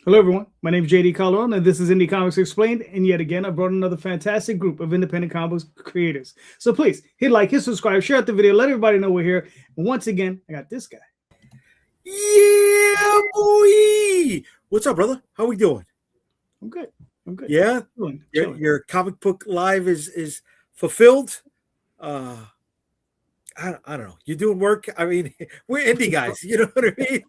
Hello, everyone. My name is JD Calderon, and this is Indy Comics Explained. And yet again, I brought another fantastic group of independent comics creators. So please hit like, hit subscribe, share out the video, let everybody know we're here. And once again, I got this guy. Yeah, boy. What's up, brother? How we doing? I'm good. Yeah, Chilling. your comic book live is fulfilled. I don't know. You're doing work. I mean, we're indie guys. You know what I mean?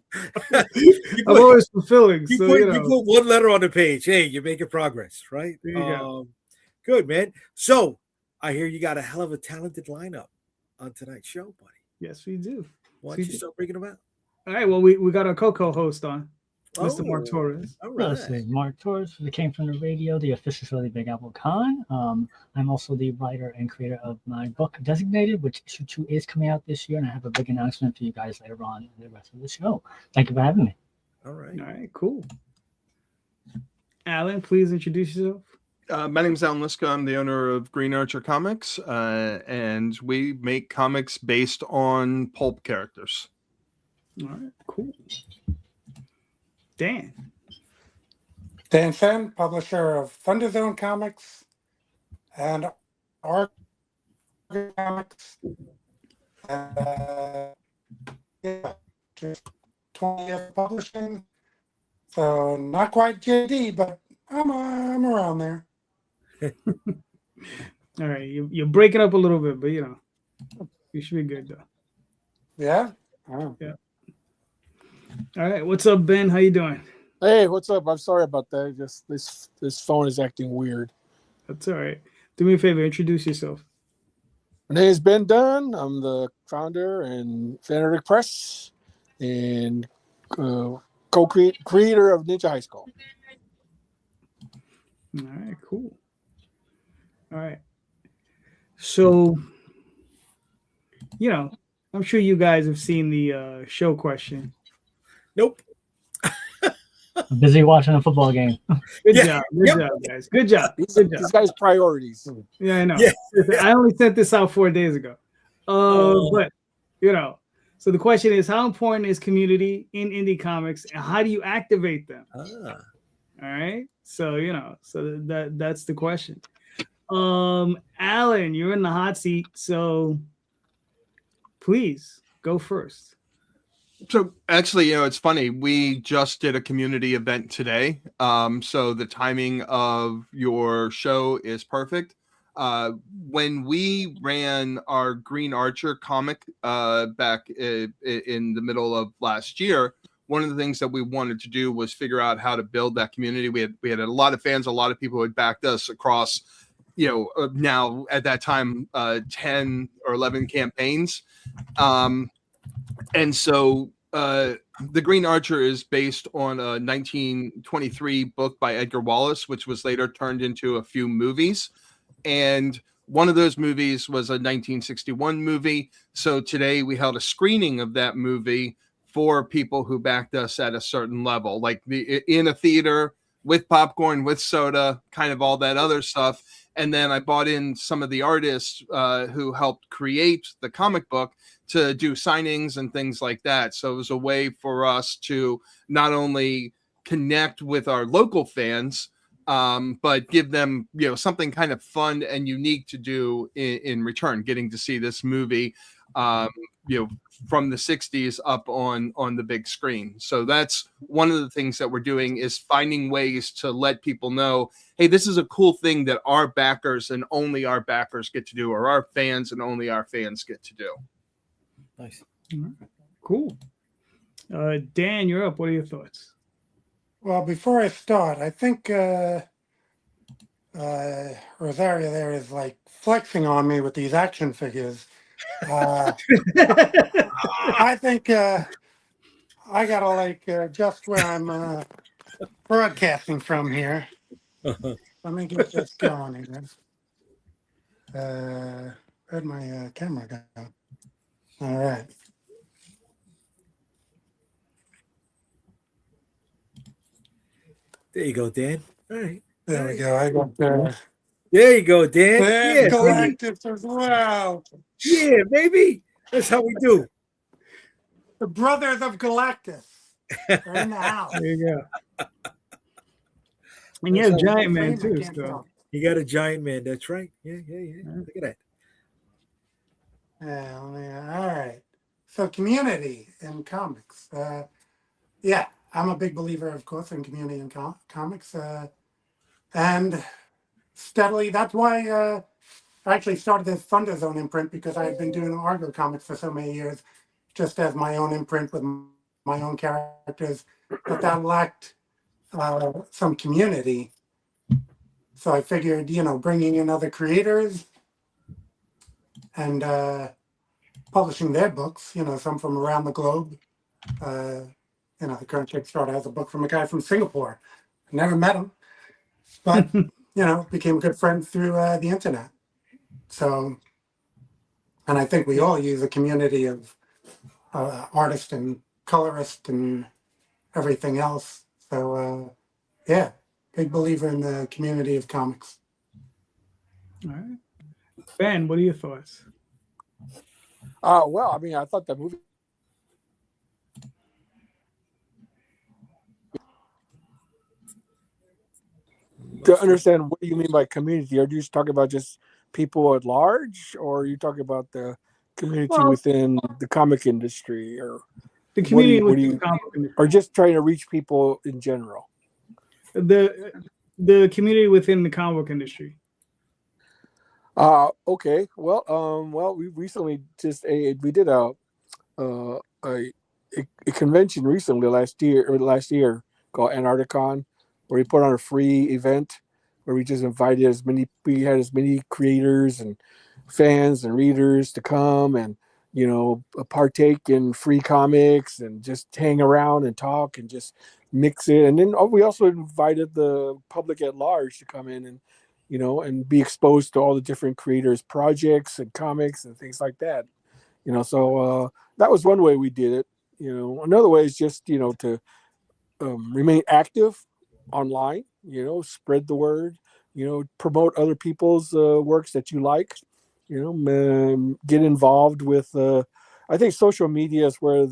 I'm always fulfilling. You So put one letter on the page. Hey, you're making progress, right? There you go. Good, man. So I hear you got a hell of a talented lineup on tonight's show, buddy. Yes, we do. Why don't you start bringing them out? All right. Well, we got our co-host on, Mr. Mark Torres. All right. This is Mark Torres. We came from the radio, the official of the Big Apple Con. I'm also the writer and creator of my book, Designated, which issue 2 is coming out this year, and I have a big announcement for you guys later on in the rest of the show. Thank you for having me. All right, cool. Allan, please introduce yourself. My name is Allan Liska. I'm the owner of Green Archer Comics, and we make comics based on pulp characters. All right, cool. Dan Sehn, publisher of Thunder Zone Comics and Arc Comics. Just 20 years of publishing. So not quite JD, but I'm around there. All right, you're breaking up a little bit, but you should be good though. Yeah. Oh. Yeah. All right, what's up, Ben? How you doing? Hey, what's up? I'm sorry about that. Just this phone is acting weird. That's all right. Do me a favor, introduce yourself. My name is Ben Dunn. I'm the founder and Fenerick Press and co-creator of Ninja High School. All right, cool. All right. So, I'm sure you guys have seen the show question. Nope. I'm busy watching a football game. Good job, guys. Good job. These guys' priorities. Yeah, I know. Yeah. I only sent this out 4 days ago. But so the question is, how important is community in indie comics, and how do you activate them? All right. So that's the question. Allan, you're in the hot seat, so please go first. So actually, it's funny. We just did a community event today. So the timing of your show is perfect. When we ran our Green Archer comic back in the middle of last year, one of the things that we wanted to do was figure out how to build that community. We had a lot of fans, a lot of people who had backed us across, now at that time, 10 or 11 campaigns. And so the Green Archer is based on a 1923 book by Edgar Wallace, which was later turned into a few movies. And one of those movies was a 1961 movie. So today we held a screening of that movie for people who backed us at a certain level, like in a theater with popcorn, with soda, kind of all that other stuff. And then I brought in some of the artists who helped create the comic book to do signings and things like that. So it was a way for us to not only connect with our local fans, but give them, something kind of fun and unique to do in return, getting to see this movie, from the 60s up on the big screen. So that's one of the things that we're doing, is finding ways to let people know, hey, this is a cool thing that our backers and only our backers get to do, or our fans and only our fans get to do. Nice. Cool. Dan, you're up. What are your thoughts? Well, before I start, I think Rosario there is like flexing on me with these action figures. I think I gotta adjust where I'm broadcasting from here. Let me get this going here. Where'd my camera go? All right. There you go, Dan. All right. There we go. I got There you go, Dan. there's Yeah, baby. Galactus as well. Yeah, baby. That's how we do. The Brothers of Galactus are in the house. There you go. And you have That's how- Giant Man Frame, I too. can't So tell. You got a giant man. That's right. Yeah. Look at that. Yeah, all right. So community in comics. Yeah, I'm a big believer, of course, in community in comics. And steadily, that's why I actually started this Thunder Zone imprint, because I had been doing Argo comics for so many years, just as my own imprint with my own characters, but that lacked some community. So I figured, bringing in other creators and publishing their books, some from around the globe. The current Kickstarter has a book from a guy from Singapore. I never met him, but, became good friends through the internet. So, and I think we all use a community of artists and colorists and everything else. So, yeah, big believer in the community of comics. all right. Ben, what are your thoughts? Well, I mean, I thought the movie. To understand what you mean by community, are you just talking about just people at large, or are you talking about the community Well, within the comic industry, or the community what do within you, the comic industry. or just trying to reach people in general? The community within the comic book industry. Okay. Well, we recently just we did a convention recently last year called Antarcticon, where we put on a free event where we just invited we had as many creators and fans and readers to come and partake in free comics and just hang around and talk and just mix it. And then we also invited the public at large to come in and and be exposed to all the different creators' projects and comics and things like that. So that was one way we did it. Another way is just to remain active online. Spread the word. Promote other people's works that you like. Get involved with. I think social media is where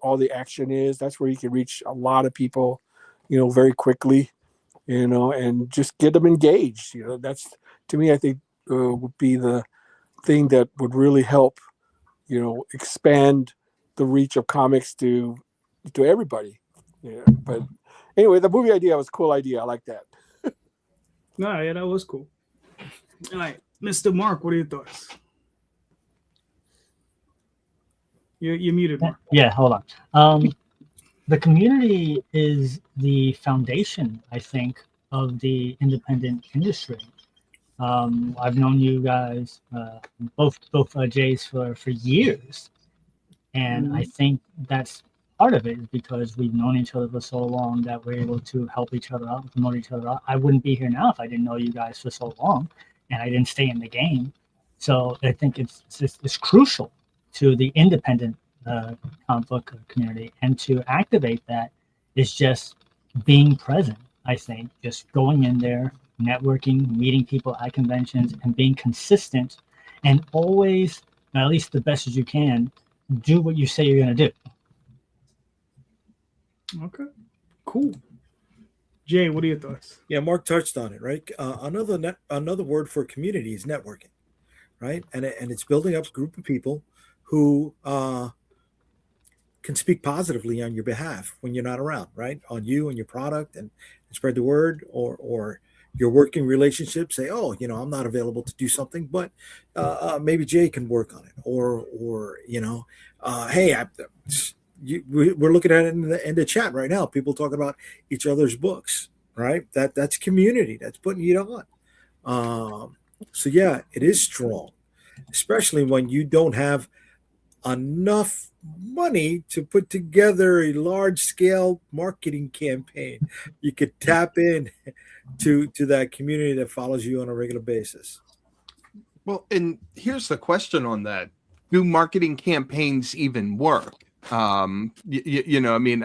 all the action is. That's where you can reach a lot of people, very quickly. And just get them engaged. That's, to me, I think would be the thing that would really help, expand the reach of comics to everybody. Yeah. But anyway, the movie idea was a cool idea. I like that. No, yeah, that was cool. All right, Mr. Mark, what are your thoughts? You're muted, Mark. Yeah, hold on. The community is the foundation, I think, of the independent industry. I've known you guys, both Jays, for years, and I think that's part of it, because we've known each other for so long that we're able to help each other out, promote each other out. I wouldn't be here now if I didn't know you guys for so long, and I didn't stay in the game. So I think it's crucial to the independent comic book community, and to activate that is just being present. I think just going in there, networking, meeting people at conventions, and being consistent, and always, at least the best as you can, do what you say you're going to do. Okay, cool. Jay, what are your thoughts? Yeah, Mark touched on it, right? Another word for community is networking, right? And it's building up a group of people who can speak positively on your behalf when you're not around, right? On you and your product, and spread the word, or your working relationship. Say, oh, I'm not available to do something, but maybe Jay can work on it, or hey, we're looking at it in the chat right now. People talking about each other's books, right? That's community. That's putting it on. So yeah, it is strong, especially when you don't have enough money to put together a large scale marketing campaign. You could tap in to that community that follows you on a regular basis. Well, and here's the question on that: do marketing campaigns even work? I mean,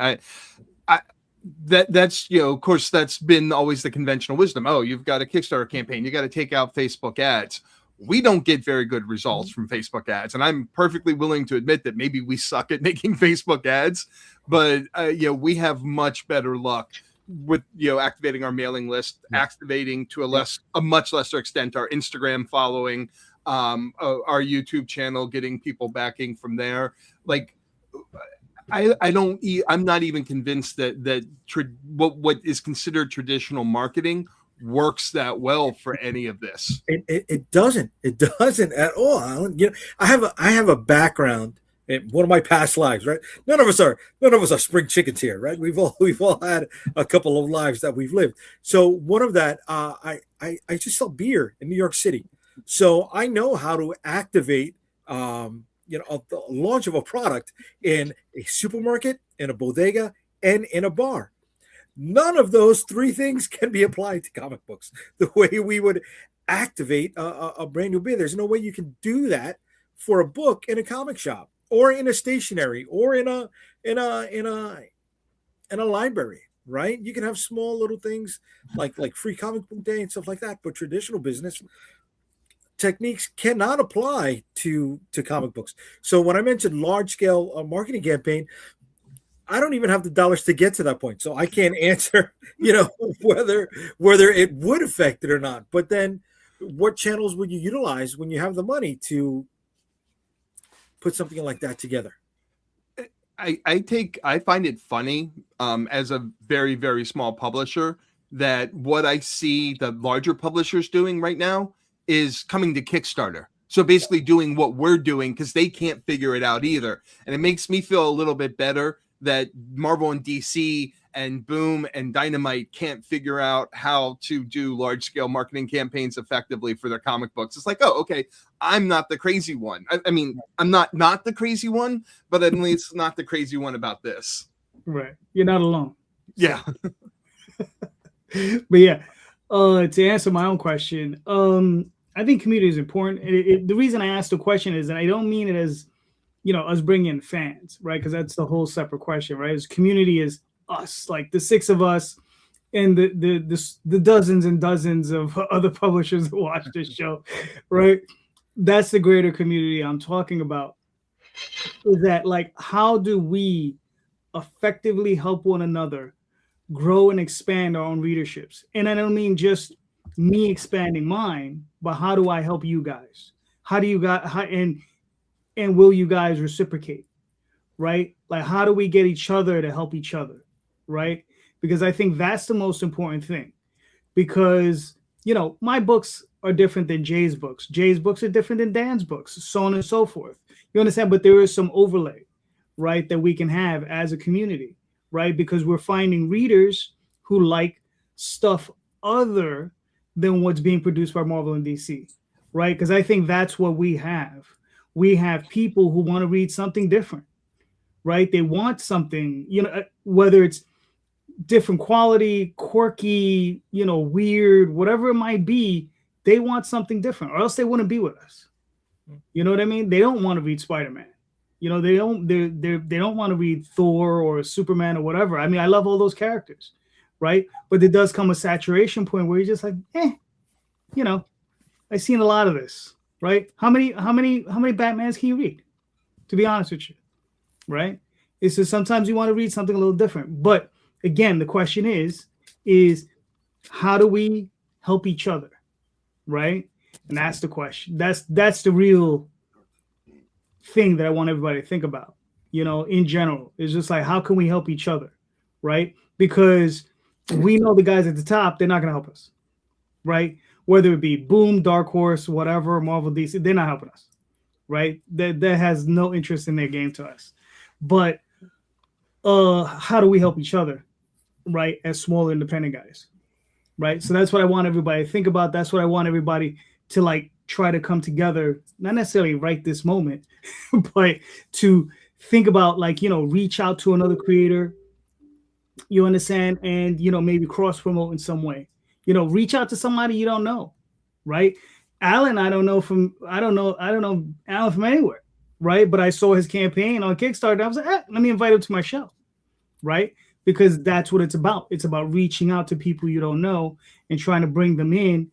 that's of course, that's been always the conventional wisdom. Oh, you've got a Kickstarter campaign, you got to take out Facebook ads. We don't get very good results from Facebook ads, and I'm perfectly willing to admit that maybe we suck at making Facebook ads, but we have much better luck with activating our mailing list, activating to a much lesser extent our Instagram following, our YouTube channel, getting people backing from there. Like I'm not even convinced that what is considered traditional marketing works that well for any of this. It doesn't at all, Alan. I have a background in one of my past lives, right? None of us are spring chickens here, right? We've all had a couple of lives that we've lived. So one of that, I just sell beer in New York City, so I know how to activate the launch of a product in a supermarket, in a bodega, and in a bar. None of those three things can be applied to comic books the way we would activate a brand new beer. There's no way you can do that for a book in a comic shop or in a stationery or in a library, right? You can have small little things like free comic book day and stuff like that, but traditional business techniques cannot apply to comic books. So when I mentioned large scale marketing campaign, I don't even have the dollars to get to that point, so I can't answer whether it would affect it or not. But then what channels would you utilize when you have the money to put something like that together? I find it funny as a very, very small publisher that what I see the larger publishers doing right now is coming to Kickstarter. So basically doing what we're doing because they can't figure it out either. And it makes me feel a little bit better that Marvel and DC and Boom and Dynamite can't figure out how to do large scale marketing campaigns effectively for their comic books. It's like, oh, okay, I'm not the crazy one. I mean, I'm not the crazy one, but at least not the crazy one about this. Right. You're not alone. Yeah. But yeah, to answer my own question, I think community is important. The reason I asked the question is, and I don't mean it as, us bringing in fans, right? Because that's the whole separate question, right? Is community is us, like the six of us and the dozens and dozens of other publishers that watch this show, right? That's the greater community I'm talking about. Is that like, how do we effectively help one another grow and expand our own readerships? And I don't mean just me expanding mine, but how do I help you guys? How do you guys, and will you guys reciprocate, right? Like, how do we get each other to help each other, right? Because I think that's the most important thing. Because, my books are different than Jay's books. Jay's books are different than Dan's books, so on and so forth. You understand? But there is some overlay, right, that we can have as a community, right? Because we're finding readers who like stuff other than what's being produced by Marvel and DC, right? Because I think that's what we have. We have people who want to read something different, right? They want something, whether it's different quality, quirky, weird, whatever it might be, they want something different, or else they wouldn't be with us. You know what I mean? They don't want to read Spider-Man. They don't want to read Thor or Superman or whatever. I mean, I love all those characters, right? But there does come a saturation point where you're just like, I've seen a lot of this, right? How many Batmans can you read? To be honest with you, right? It's just sometimes you want to read something a little different. But again, the question is how do we help each other, right? And that's the question. That's the real thing that I want everybody to think about, in general. It's just like, how can we help each other, right? Because we know the guys at the top, they're not going to help us, right? Whether it be Boom, Dark Horse, whatever, Marvel, DC, they're not helping us, right? That has no interest in their game to us. But how do we help each other, right, as small independent guys, right? So that's what I want everybody to think about. That's what I want everybody to like try to come together, not necessarily right this moment, but to think about, like, reach out to another creator, you understand, and maybe cross promote in some way. Reach out to somebody you don't know, right? Allan, I don't know Allan from anywhere, right? But I saw his campaign on Kickstarter. I was like, let me invite him to my show, right? Because that's what it's about. It's about reaching out to people you don't know and trying to bring them in.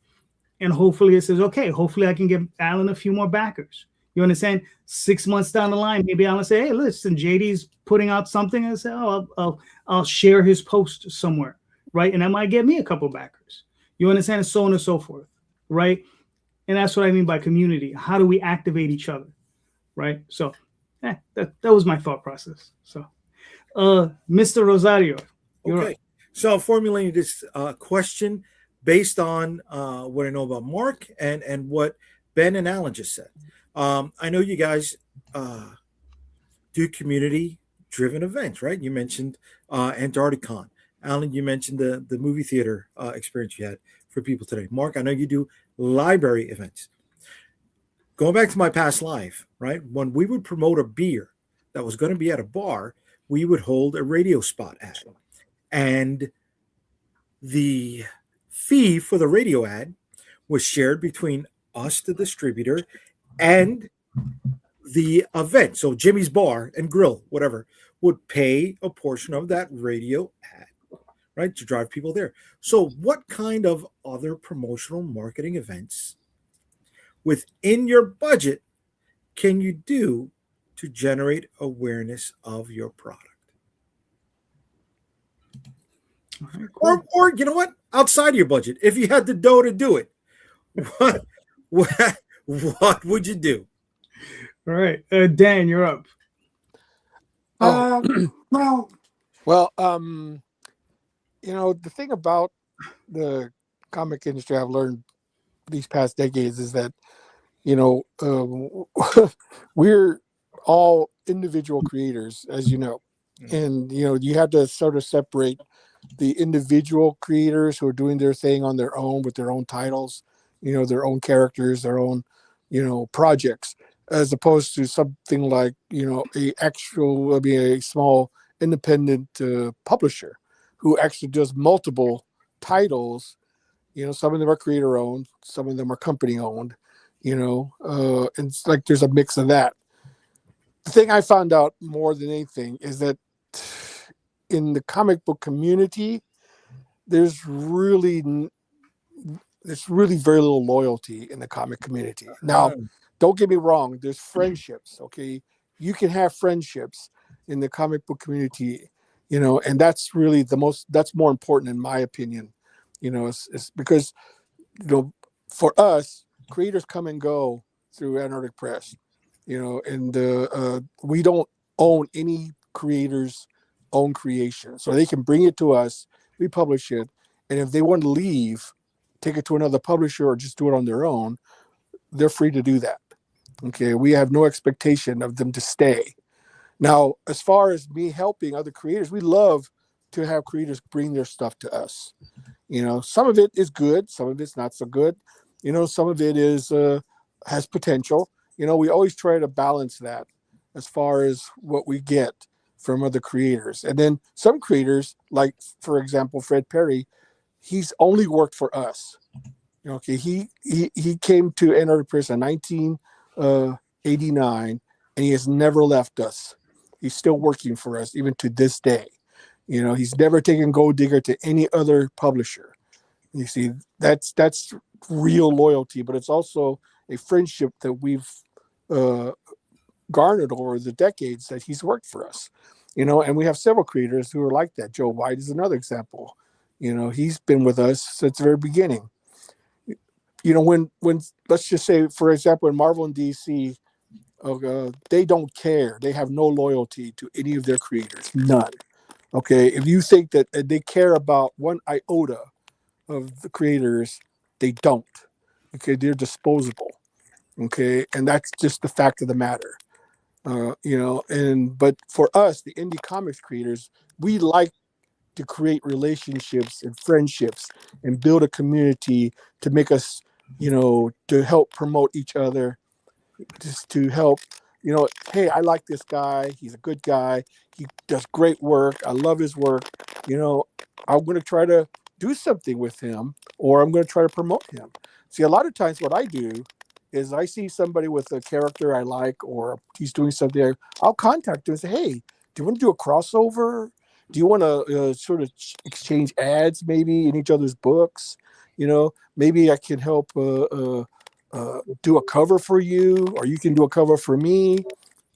And hopefully it says, okay, hopefully I can give Allan a few more backers. You understand? 6 months down the line, maybe Allan say, hey, listen, JD's putting out something, and say, oh, I'll share his post somewhere, right? And that might get me a couple backers. You understand? And so on and so forth, right? And that's what I mean by community. How do we activate each other, right? So that was my thought process. So, Mr. Rosario, you're Okay. up. So I'm formulating this question based on what I know about Mark and what Ben and Allan just said. I know you guys do community-driven events, right? You mentioned Antarcticon. Allan, you mentioned the movie theater experience you had for people today. Mark, I know you do library events. Going back to my past life, right? When we would promote a beer that was going to be at a bar, we would hold a radio spot ad. And the fee for the radio ad was shared between us, the distributor, and the event. So Jimmy's Bar and Grill, whatever, would pay a portion of that radio ad, right, to drive people there. So what kind of other promotional marketing events within your budget can you do to generate awareness of your product? Right, cool. Or you know what? Outside of your budget, if you had the dough to do it, what would you do? All right, Dan, you're up. Well, Well, the thing about the comic industry I've learned these past decades is that, we're all individual creators, as you know. And, you have to sort of separate the individual creators who are doing their thing on their own with their own titles, their own characters, their own, projects, as opposed to something like, a small independent publisher who actually does multiple titles. Some of them are creator owned, some of them are company owned, and it's like there's a mix of that. The thing I found out more than anything is that in the comic book community, there's really very little loyalty in the comic community. Now, don't get me wrong, there's friendships, okay? You can have friendships in the comic book community, and that's really that's more important in my opinion. It's because, for us, creators come and go through Antarctic Press, and we don't own any creators' own creation. So they can bring it to us, we publish it, and if they want to leave, take it to another publisher or just do it on their own, they're free to do that. Okay, we have no expectation of them to stay. Now, as far as me helping other creators, we love to have creators bring their stuff to us. Some of it is good, some of it's not so good. Some of it is has potential. We always try to balance that as far as what we get from other creators. And then some creators, like, for example, Fred Perry, he's only worked for us. Okay, he came to Antarctic Press in 1989, and he has never left us. He's still working for us even to this day. He's never taken Gold Digger to any other publisher. You see, that's real loyalty, but it's also a friendship that we've garnered over the decades that he's worked for us. And we have several creators who are like that. Joe White is another example. He's been with us since the very beginning. When let's just say, for example, in Marvel and DC, they don't care. They have no loyalty to any of their creators, none. Okay, if you think that they care about one iota of the creators, they don't. Okay, they're disposable. Okay, and that's just the fact of the matter. But for us, the indie comics creators, we like to create relationships and friendships and build a community to make us, to help promote each other, just to help, hey, I like this guy. He's a good guy. He does great work. I love his work. I'm going to try to do something with him, or I'm going to try to promote him. See, a lot of times what I do is I see somebody with a character I like, or he's doing something, I'll contact him and say, hey, do you want to do a crossover? Do you want to sort of exchange ads maybe in each other's books? Maybe I can help do a cover for you, or you can do a cover for me,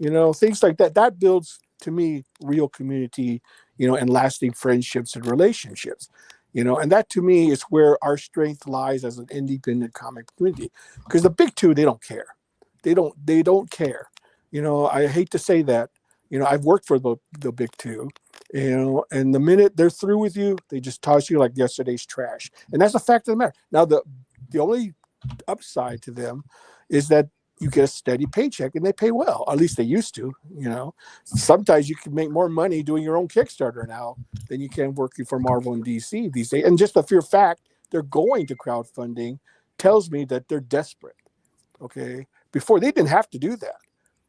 things like that. That builds, to me, real community, and lasting friendships and relationships. And that to me is where our strength lies as an independent comic community, because the big two, they don't care. They don't care. I hate to say that. I've worked for the big two, and the minute they're through with you, they just toss you like yesterday's trash. And that's a fact of the matter. Now, the only upside to them is that you get a steady paycheck and they pay well. At least they used to. Sometimes you can make more money doing your own Kickstarter now than you can working for Marvel and DC these days. And just the sheer fact they're going to crowdfunding tells me that they're desperate. Okay. Before, they didn't have to do that.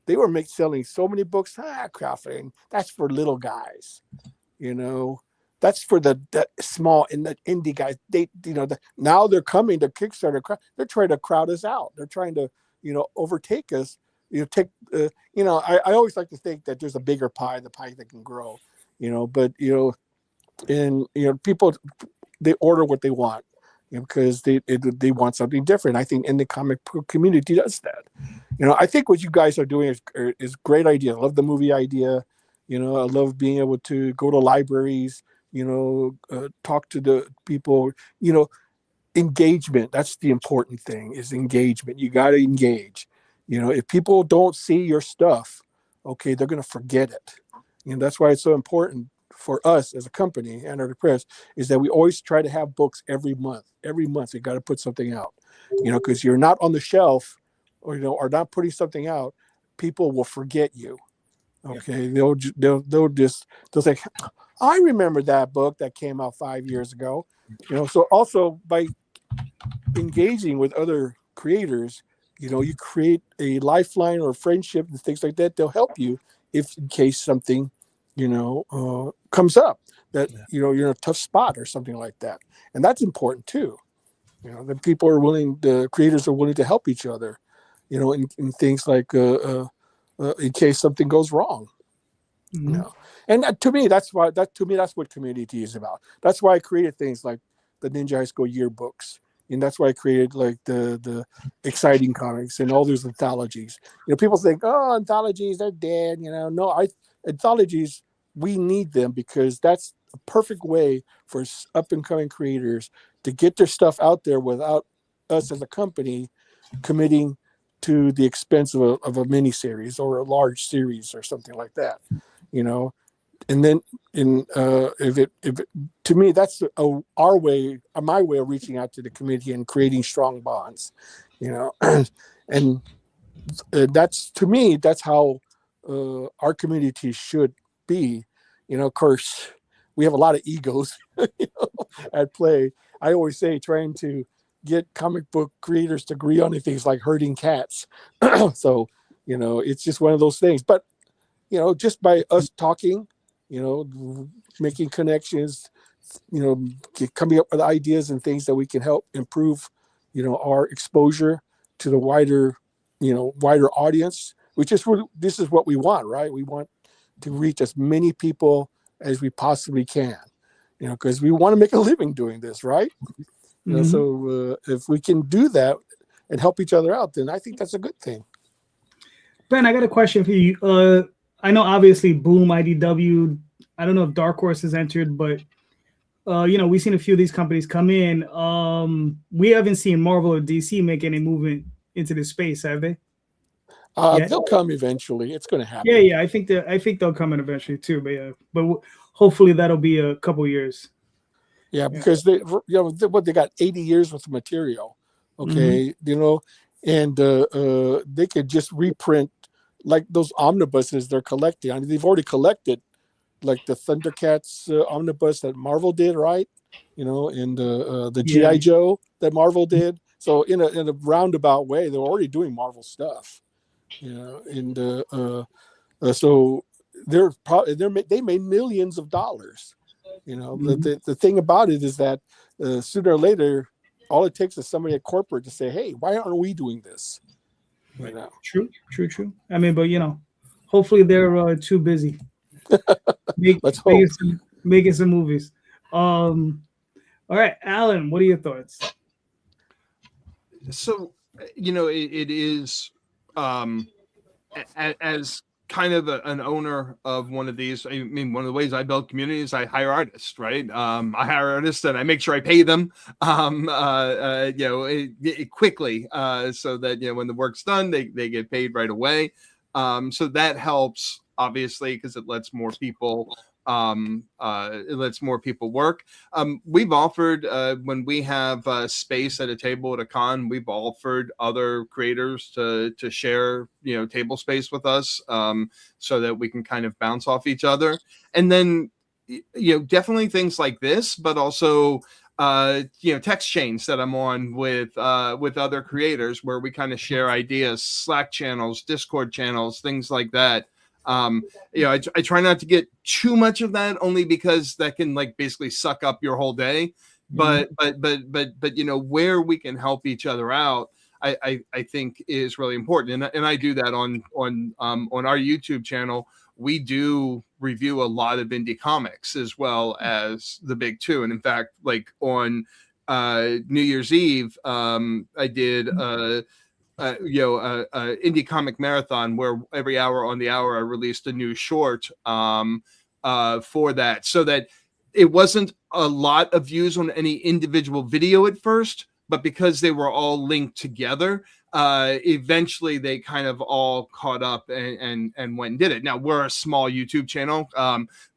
They were selling so many books. Crowdfunding, that's for little guys. That's for the small and the indie guys. Now they're coming to Kickstarter. They're trying to crowd us out. They're trying to, overtake us. I always like to think that there's a bigger pie, the pie that can grow. But people, they order what they want, because they want something different. I think in the comic book community does that. I think what you guys are doing is great idea. I love the movie idea. I love being able to go to libraries, talk to the people, engagement. That's the important thing, is engagement. You got to engage. If people don't see your stuff, okay, they're going to forget it. That's why it's so important for us as a company and our press, is that we always try to have books every month. Every month, you got to put something out, because you're not on the shelf or not putting something out, people will forget you. Okay. Yeah. They'll say, I remember that book that came out 5 years ago. So also by engaging with other creators, you create a lifeline or friendship and things like that. They'll help you if in case something, comes up that, you're in a tough spot or something like that. And that's important too. That people are willing, the creators are willing to help each other, in things like, in case something goes wrong. Mm-hmm. And to me, that's what community is about. That's why I created things like the Ninja High School yearbooks, and that's why I created like the exciting comics and all those anthologies. People think, oh, anthologies, they're dead. No, anthologies, we need them, because that's a perfect way for up and coming creators to get their stuff out there without us as a company committing to the expense of a mini series or a large series or something like that. And then to me, that's my way of reaching out to the community and creating strong bonds, and that's, to me, that's how our community should be. Of course, we have a lot of egos at play. I always say trying to get comic book creators to agree on things like herding cats. So, it's just one of those things. But, just by us talking, making connections, coming up with ideas and things that we can help improve, our exposure to the wider audience, this is what we want, right? We want to reach as many people as we possibly can, because we want to make a living doing this, right? Mm-hmm. So if we can do that and help each other out, then I think that's a good thing. Ben, I got a question for you. I know obviously Boom, IDW, I don't know if Dark Horse has entered, but we've seen a few of these companies come in. We haven't seen Marvel or DC make any movement into this space, have they? They'll come eventually. It's going to happen. Yeah. I think they'll come in eventually too. But hopefully that'll be a couple years. Yeah, because they got 80 years worth of material. Okay, mm-hmm. And they could just reprint like those omnibuses they're collecting. I mean, they've already collected like the Thundercats omnibus that Marvel did, right? And the G.I. Joe that Marvel did. So in a roundabout way, they're already doing Marvel stuff. And so they made millions of dollars. Mm-hmm. The thing about it is that sooner or later, all it takes is somebody at corporate to say, "Hey, why aren't we doing this?" True. I mean, but hopefully they're too busy making some movies. All right, Allan, what are your thoughts? So, it is as kind of an owner of one of these. I mean, one of the ways I build communities, I hire artists, right? I hire artists and I make sure I pay them, quickly, so that, when the work's done, they get paid right away. So that helps, obviously, because it lets more people work. We've offered, when we have space at a table at a con, we've offered other creators to share, table space with us, so that we can kind of bounce off each other. And then, definitely things like this, but also, text chains that I'm on with other creators where we kind of share ideas, Slack channels, Discord channels, things like that. I try not to get too much of that, only because that can basically suck up your whole day. But where we can help each other out, I think is really important. And I do that on our YouTube channel. We do review a lot of indie comics as well as the big two. And in fact, on New Year's Eve, I did indie comic marathon where every hour on the hour I released a new short for that, so that it wasn't a lot of views on any individual video at first, but because they were all linked together, eventually they kind of all caught up and went and did it. Now, we're a small YouTube channel,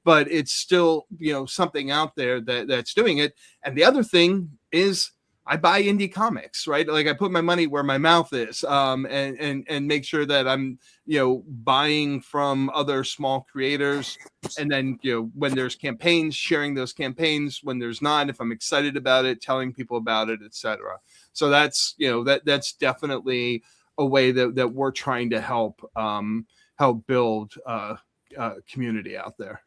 but it's still, something out there that's doing it. And the other thing is, I buy indie comics, right? I put my money where my mouth is, and make sure that I'm, buying from other small creators. And then, when there's campaigns, sharing those campaigns. When there's not, if I'm excited about it, telling people about it, etc. So that's, that's definitely a way that we're trying to help build community out there,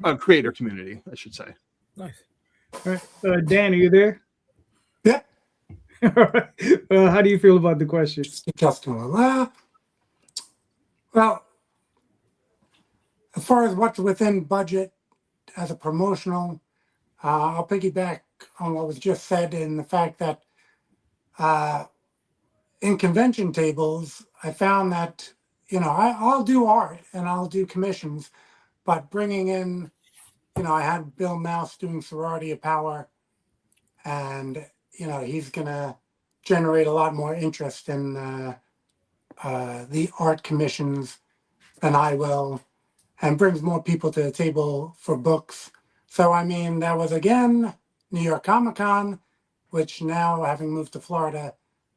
a creator community, I should say. Nice. All right. Dan, are you there? Yeah. How do you feel about the question? Well, as far as what's within budget as a promotional, I'll piggyback on what was just said in the fact that in convention tables, I found that, I'll do art and I'll do commissions, but bringing in, I had Bill Mouse doing Sorority of Power, and he's gonna generate a lot more interest in the art commissions than I will, and brings more people to the table for books. So that was again New York Comic Con, which now, having moved to Florida,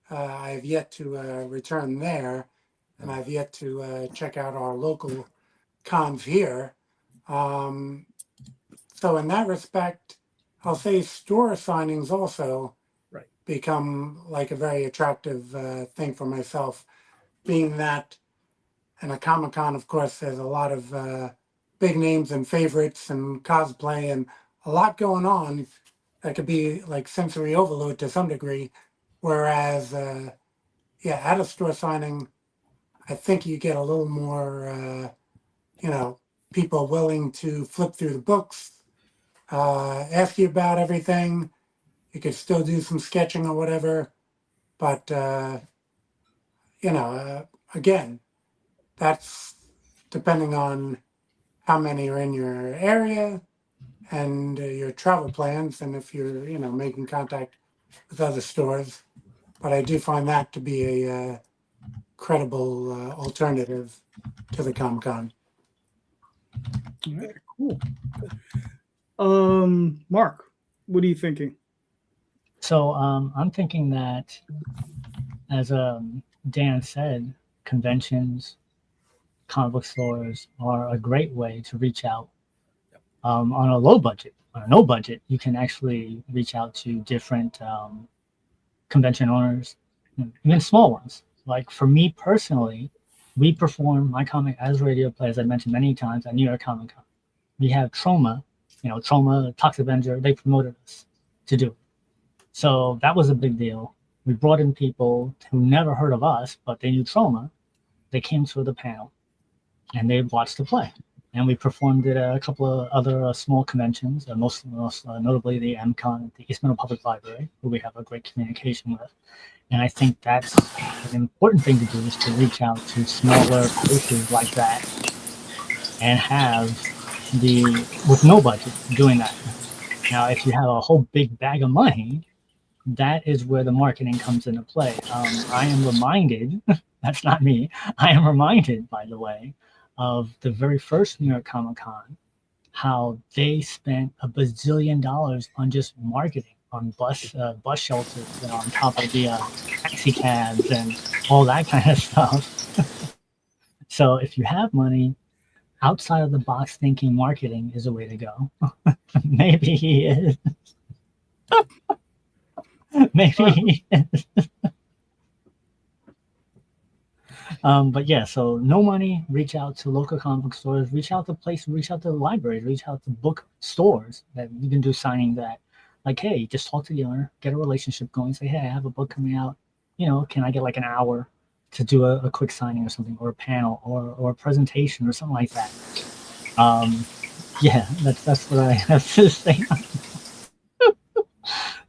I have yet to return there, and I've yet to check out our local cons here. So in that respect, I'll say store signings also become a very attractive thing for myself, being that in a Comic-Con, of course, there's a lot of big names and favorites and cosplay and a lot going on that could be sensory overload to some degree. Whereas, at a store signing, I think you get a little more, people willing to flip through the books, ask you about everything. You could still do some sketching or whatever, but again, that's depending on how many are in your area and your travel plans, and if you're making contact with other stores. But I do find that to be a credible alternative to the Comic-Con. All right, cool. Mark, what are you thinking? So I'm thinking that, as Dan said, conventions, comic book stores are a great way to reach out on a low budget. On a no budget, you can actually reach out to different convention owners, even small ones. Like for me personally, we perform my comic as radio play, as I mentioned many times, at New York Comic Con. We have Troma, Troma, Toxic Avenger, they promoted us to do it. So that was a big deal. We brought in people who never heard of us, but they knew Troma. They came to the panel and they watched the play. and we performed at a couple of other small conventions, most notably the MCon at the East Middle Public Library, who we have a great communication with. And I think that's an important thing to do, is to reach out to smaller places like that and have with no budget doing that. Now, if you have a whole big bag of money, that is where the marketing comes into play. I am reminded, that's not me, I am reminded, by the way, of the very first New York Comic Con, how they spent $1 bazillion on just marketing, on bus shelters, and on top of the taxi cabs and all that kind of stuff. So if you have money, outside of the box thinking marketing is a way to go. Maybe he is. Maybe he is. But yeah, so no money, reach out to local comic book stores, reach out to places, reach out to libraries, reach out to book stores that you can do signings at. Like, hey, just talk to the owner, get a relationship going, say, hey, I have a book coming out. You know, can I get like an hour to do a quick signing or something, or a panel, or a presentation or something like that? Yeah, that's what I have to say.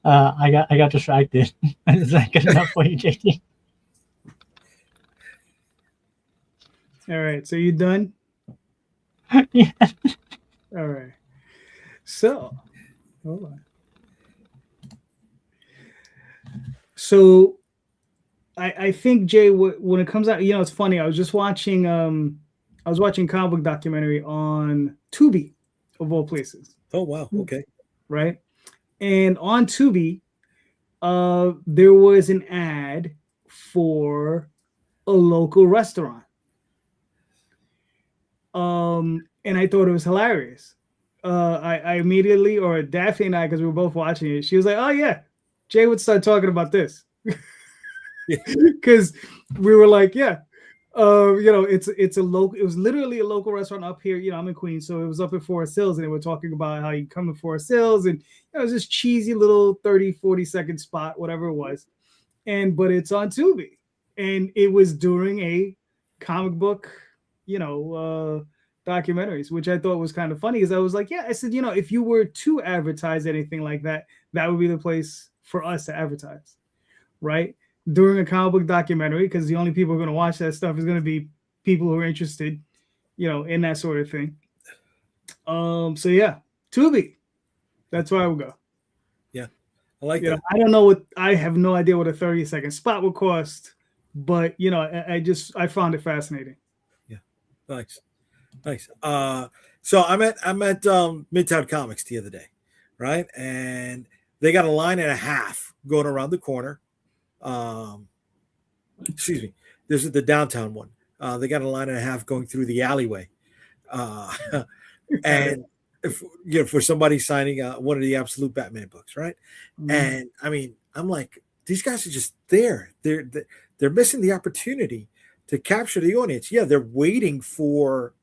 I got distracted. Is that good enough for you, JD? All right, so you done? Yeah. All right. So, hold on. So, I think, Jay, when it comes out, you know, it's funny. I was just watching comic book documentary on Tubi, of all places. Oh wow, okay. Right, and on Tubi, there was an ad for a local restaurant. And I thought it was hilarious. I immediately, or Daphne and I, because we were both watching it, she was like, "Oh yeah, Jay would start talking about this," because we were like, "Yeah, you know, it's a local. It was literally a local restaurant up here. You know, I'm in Queens, so it was up at Forest Hills, and they were talking about how you come to Forest Hills, and it was this cheesy little 30-40 second spot, whatever it was, but it's on Tubi, and it was during a comic book, you know, documentaries, which I thought was kind of funny, because I was like, yeah, I said, you know, if you were to advertise anything like that, that would be the place for us to advertise, right? During a comic book documentary, because the only people who are going to watch that stuff is going to be people who are interested, you know, in that sort of thing. So yeah, Tubi, that's where I would go. Yeah, I like you that. Know, I have no idea what a 30-second spot would cost, but you know, I found it fascinating. Yeah, nice. So I'm at Midtown Comics the other day, right? And they got a line and a half going around the corner. Excuse me. This is the downtown one. They got a line and a half going through the alleyway, and if, you know, for somebody signing one of the Absolute Batman books, right? Mm-hmm. And I mean, I'm like, these guys are just there. They're missing the opportunity to capture the audience. Yeah, they're waiting for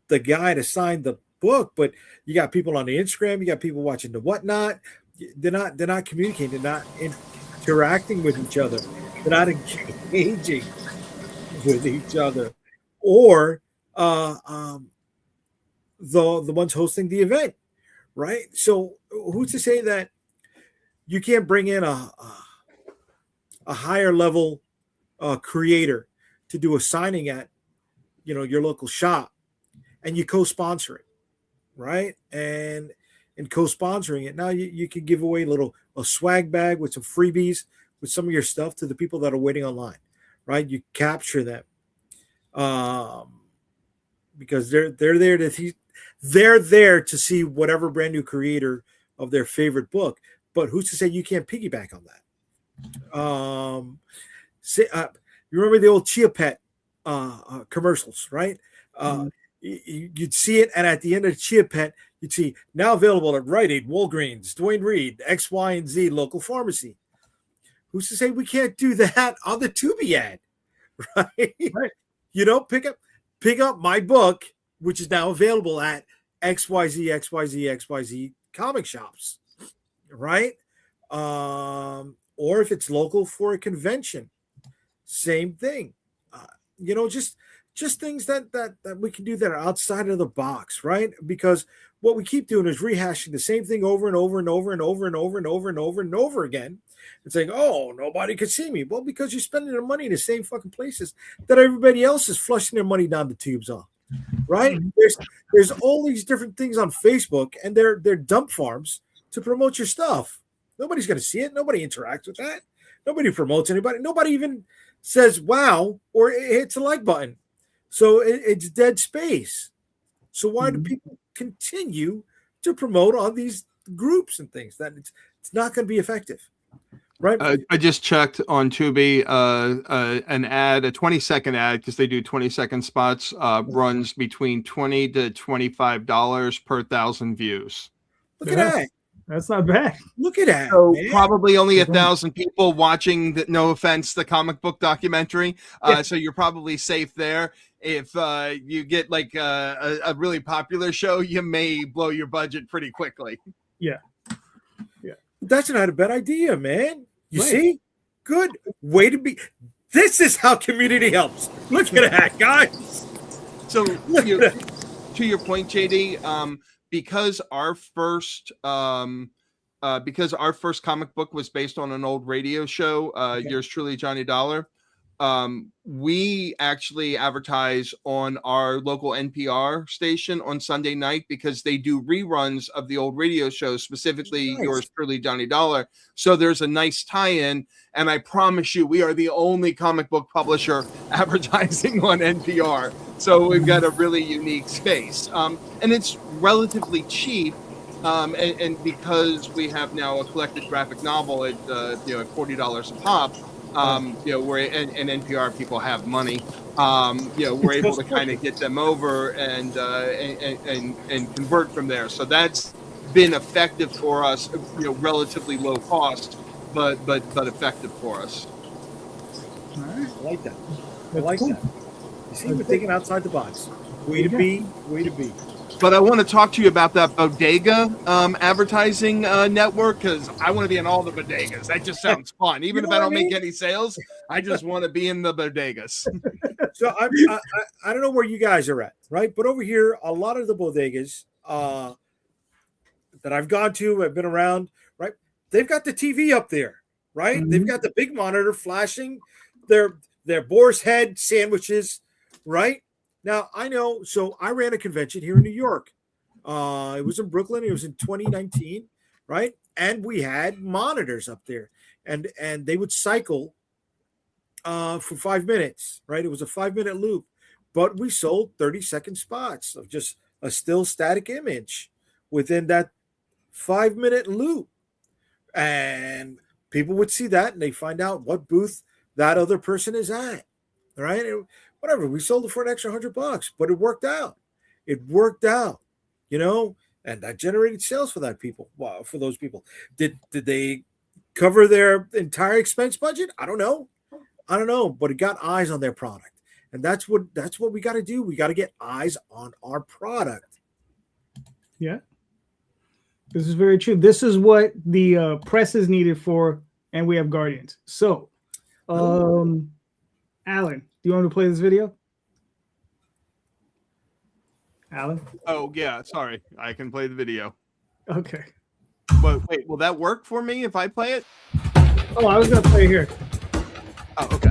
the guy to sign the book, but you got people on the Instagram, you got people watching the whatnot. They're not communicating, they're not interacting with each other, they're not engaging with each other, or the ones hosting the event, right? So who's to say that you can't bring in a higher level creator to do a signing at, you know, your local shop, and you co-sponsor it, right? And co-sponsoring it, now you can give away a swag bag with some freebies with some of your stuff to the people that are waiting online, right? You capture them, because they're there to see whatever brand new creator of their favorite book. But who's to say you can't piggyback on that? You remember the old Chia Pet commercials, right? You'd see it, and at the end of Chia Pet, you'd see now available at Rite Aid, Walgreens, Duane Reade, X, Y, and Z local pharmacy. Who's to say we can't do that on the Tubi ad, right? You know, pick up my book, which is now available at XYZ comic shops, right? Or if it's local for a convention, same thing. You know, just just things that we can do that are outside of the box, right? Because what we keep doing is rehashing the same thing over and over and over and over and over and over and over and over again. And saying, oh, nobody could see me. Well, because you're spending their money in the same fucking places that everybody else is flushing their money down the tubes on. Right? There's all these different things on Facebook, and they're dump farms to promote your stuff. Nobody's going to see it. Nobody interacts with that. Nobody promotes anybody. Nobody even says wow or it hits a like button. So it's dead space. So why do people continue to promote on these groups and things? That it's not going to be effective. Right. I just checked on Tubi. An ad, a 20-second ad, because they do 20-second spots, runs between $20 to $25 per 1,000 views. Look at that. That's not bad. Look at that. So man. probably only 1,000 people watching the, no offense, the comic book documentary. So you're probably safe there. If you get like a really popular show, you may blow your budget pretty quickly. Yeah. That's not a bad idea, man. You see? Good way to be. This is how community helps. Look at that, guys. So to your point, JD, because our first comic book was based on an old radio show, yours truly, Johnny Dollar. We actually advertise on our local NPR station on Sunday night because they do reruns of the old radio shows, specifically yours truly, Johnny Dollar. So there's a nice tie-in, and I promise you, we are the only comic book publisher advertising on NPR. So we've got a really unique space, and it's relatively cheap. And because we have now a collected graphic novel at $40 a pop. Where and NPR people have money. We're able to kind of get them over and convert from there. So that's been effective for us. Relatively low cost, but effective for us. All right, I like that. You see, we're thinking outside the box. Way to be. But I want to talk to you about that bodega advertising network, because I want to be in all the bodegas. That just sounds fun. Even if I don't make any sales, I just want to be in the bodegas. So I don't know where you guys are at, right? But over here, a lot of the bodegas that I've gone to, I've been around, right? They've got the TV up there, right? Mm-hmm. They've got the big monitor flashing their boar's head sandwiches, right? Now, I know, so I ran a convention here in New York. It was in Brooklyn. It was in 2019, right? And we had monitors up there. And they would cycle for 5 minutes, right? It was a 5-minute loop. But we sold 30-second spots of just a still static image within that 5-minute loop. And people would see that, and they find out what booth that other person is at, right? Whatever, we sold it for an extra $100, but it worked out. And that generated sales for those people. Did they cover their entire expense budget? I don't know, but it got eyes on their product, and that's what we got to do. We got to get eyes on our product. Yeah, this is very true. This is what the press is needed for, and we have Guardians. So, Allan, do you want to play this video? Allan? Oh, yeah. Sorry. I can play the video. Okay. But wait, will that work for me if I play it? Oh, I was going to play it here. Oh, okay.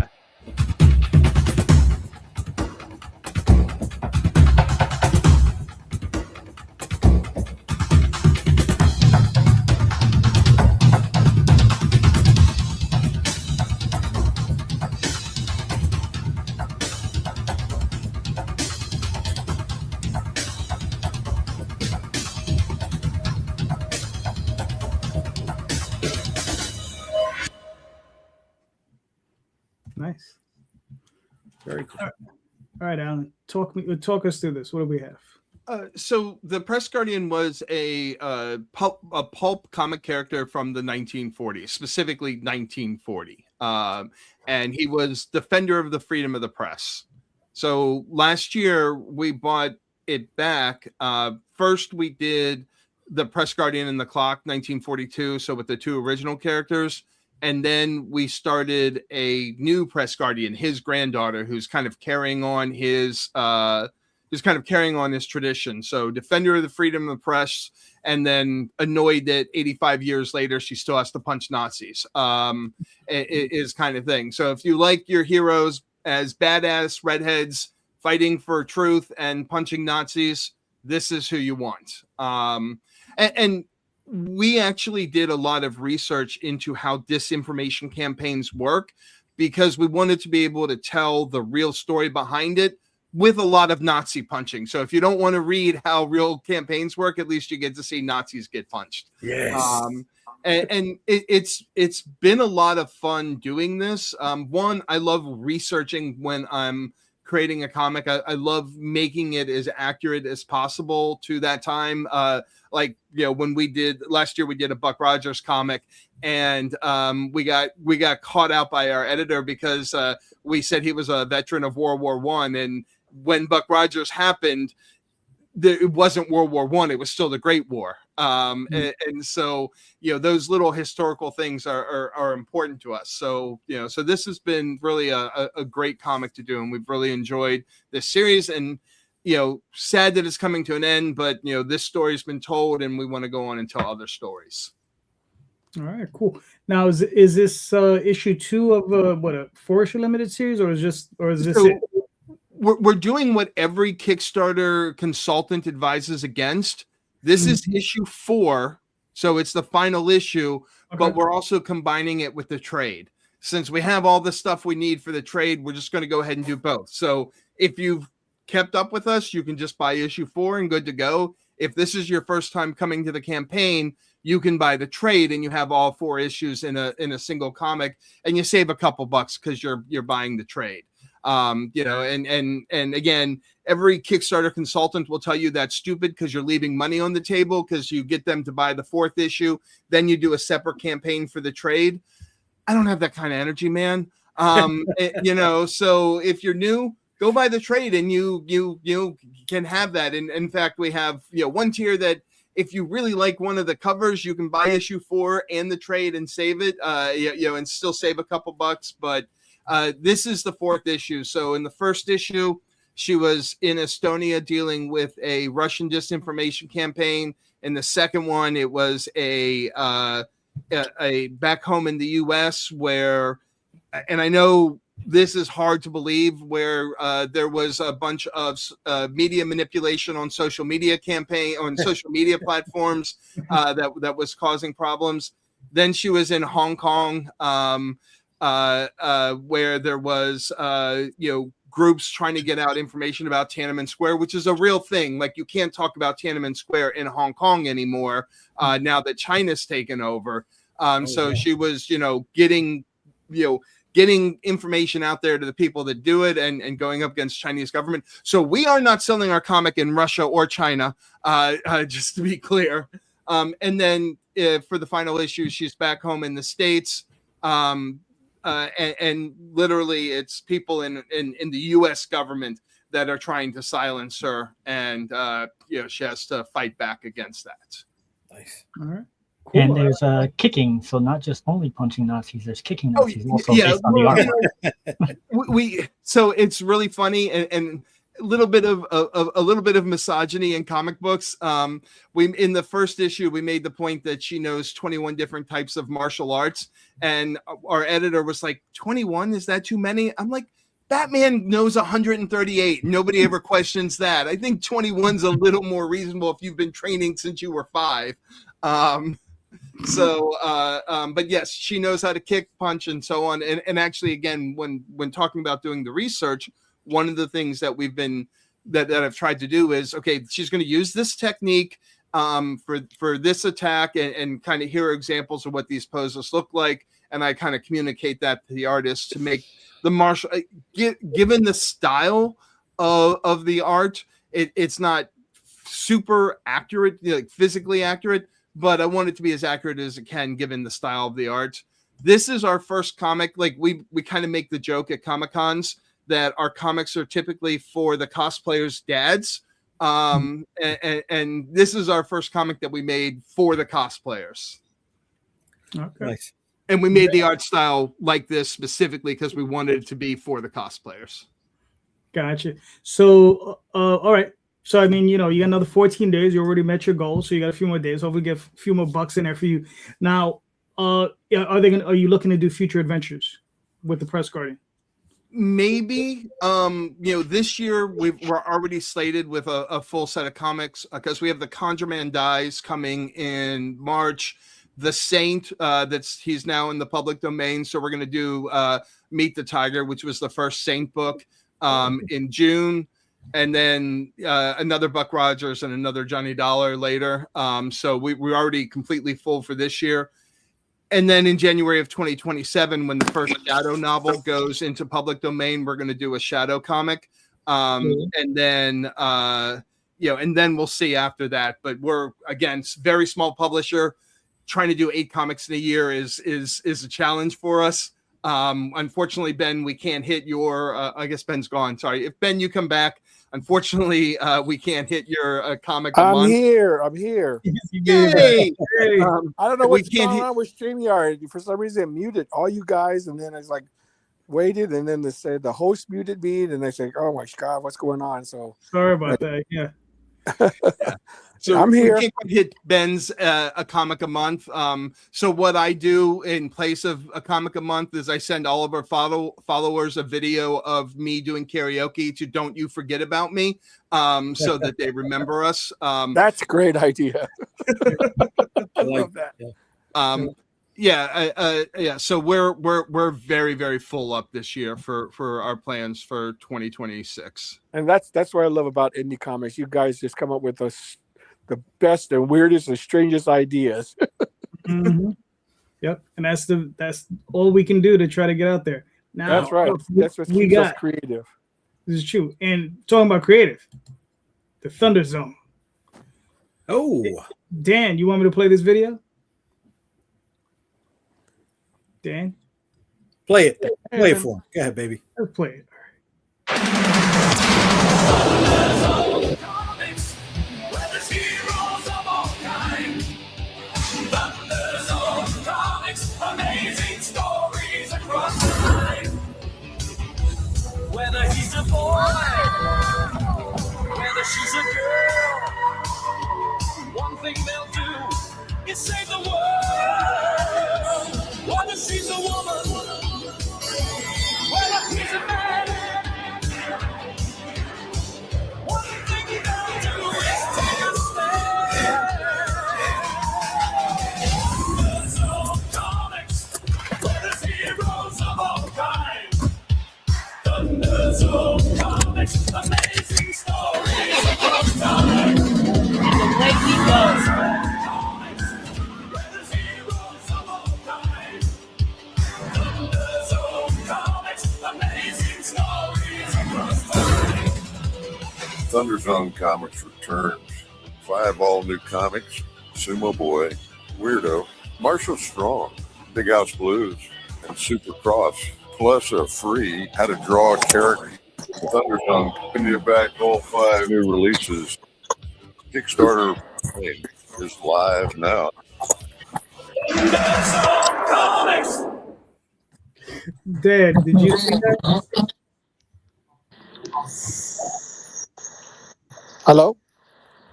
Nice. Very cool. All right, Allan, talk us through this. What do we have? So the Press Guardian was a pulp comic character from the 1940s, specifically 1940. And he was defender of the freedom of the press. So last year we bought it back. First we did the Press Guardian and the Clock, 1942. So with the two original characters. And then we started a new press guardian, his granddaughter, who's kind of carrying on his tradition. So defender of the freedom of the press, and then annoyed that 85 years later she still has to punch Nazis. Is kind of thing. So if you like your heroes as badass redheads fighting for truth and punching Nazis, this is who you want. And we actually did a lot of research into how disinformation campaigns work, because we wanted to be able to tell the real story behind it with a lot of Nazi punching. So if you don't want to read how real campaigns work, at least you get to see Nazis get punched. Yes. And it's been a lot of fun doing this. One, I love researching when I'm creating a comic. I love making it as accurate as possible to that time. Like, when we did last year, we did a Buck Rogers comic, and we got caught out by our editor because we said he was a veteran of World War I, and when Buck Rogers happened, it wasn't World War I, it was still the Great War. And so, those little historical things are important to us. So, so this has been really a great comic to do, and we've really enjoyed this series. And, sad that it's coming to an end, but, this story's been told, and we want to go on and tell other stories. All right, cool. Now, is this issue 2 of a 4-issue limited series, or is this it? We're doing what every Kickstarter consultant advises against. This is issue 4, so it's the final issue, but we're also combining it with the trade. Since we have all the stuff we need for the trade, we're just going to go ahead and do both. So if you've kept up with us, you can just buy issue 4 and good to go. If this is your first time coming to the campaign, you can buy the trade and you have all 4 issues in a single comic, and you save a couple bucks because you're buying the trade. And again, every Kickstarter consultant will tell you that's stupid because you're leaving money on the table because you get them to buy the 4th issue, then you do a separate campaign for the trade. I don't have that kind of energy, man. So if you're new, go buy the trade and you can have that. And in fact, we have one tier that if you really like one of the covers, you can buy issue 4 and the trade and save it, and still save a couple bucks. But this is the 4th issue. So in the first issue, she was in Estonia dealing with a Russian disinformation campaign. In the second one, it was a back home in the U.S. where, and I know this is hard to believe, where there was a bunch of media manipulation on social media platforms that was causing problems. Then she was in Hong Kong, where there was groups trying to get out information about Tiananmen Square, which is a real thing. Like, you can't talk about Tiananmen Square in Hong Kong anymore now that China's taken over. She was getting information out there to the people that do it and going up against Chinese government. So we are not selling our comic in Russia or China, just to be clear. And then for the final issue, she's back home in the States. And literally it's people in the U.S. government that are trying to silence her, and she has to fight back against that. Nice. All right. Cool. And there's kicking, so not just only punching Nazis, there's kicking Nazis also based on the artwork. So it's really funny and a little bit of misogyny in comic books. In the first issue, we made the point that she knows 21 different types of martial arts, and our editor was like, 21, is that too many? I'm like, Batman knows 138. Nobody ever questions that. I think 21's a little more reasonable if you've been training since you were 5. But yes, she knows how to kick, punch, and so on. And actually, again, when talking about doing the research, one of the things that that I've tried to do is, okay, she's going to use this technique for this attack, and kind of hear examples of what these poses look like. And I kind of communicate that to the artist to make the martial, given the style of the art, it's not super accurate, like physically accurate, but I want it to be as accurate as it can given the style of the art. This is our first comic. Like, we kind of make the joke at Comic-Cons that our comics are typically for the cosplayers' dads. And this is our first comic that we made for the cosplayers. Okay. Nice. And we made the art style like this specifically because we wanted it to be for the cosplayers. Gotcha. So, all right. So, I mean, you got another 14 days. You already met your goal. So you got a few more days. Hopefully get a few more bucks in there for you. Now, are you looking to do future adventures with the Press Guardian? Maybe. This year we're already slated with a full set of comics because we have the Conjure Man Dies coming in March. The Saint, he's now in the public domain. So we're going to do Meet the Tiger, which was the first Saint book in June. And then another Buck Rogers and another Johnny Dollar later. So we're already completely full for this year. And then in January of 2027, when the first Shadow novel goes into public domain, we're going to do a Shadow comic. And then, and then we'll see after that. But we're, again, very small publisher. Trying to do 8 comics in a year is a challenge for us. Unfortunately, Ben, we can't hit your, I guess Ben's gone. Sorry. If Ben, you come back, unfortunately, we can't hit your comic a month. I'm here. Yay! I don't know what's going on with StreamYard. For some reason, it muted all you guys, and then it's like waited, and then they said the host muted me, and they said, "Oh my God, what's going on?" So sorry about that. Yeah. Yeah. So I'm here. We can't hit Ben's a comic a month. So what I do in place of a comic a month is I send all of our followers a video of me doing karaoke to "Don't You Forget About Me," so that they remember us. That's a great idea. I love that. Yeah. So we're very, very full up this year for our plans for 2026. And that's what I love about Indie Comics. You guys just come up with the best and weirdest and strangest ideas. Mm-hmm. Yep, and that's all we can do to try to get out there. Now, that's right. That's what keeps us creative. This is true. And talking about creative, the Thunder Zone. Oh, Dan, you want me to play this video? Dan, play it. Play it for him. Go ahead, baby. Let's play it. Amazing stories across time. Whether he's a boy, whether she's a girl, one thing they'll do is save the world. Whether she's a woman, whether he's a man, one thing they'll do is take a stand. Comics, amazing stories across time. Comics, we're the heroes of all time. Comics, amazing stories across time. Thunder Zone Comics returns. 5 all-new comics: Sumo Boy, Weirdo, Marshall Strong, Big House Blues, and Super Cross. Plus a free how to draw a character. Thunder Zone coming you back all 5 new releases. Kickstarter is live now. Dan, did you see that? Hello?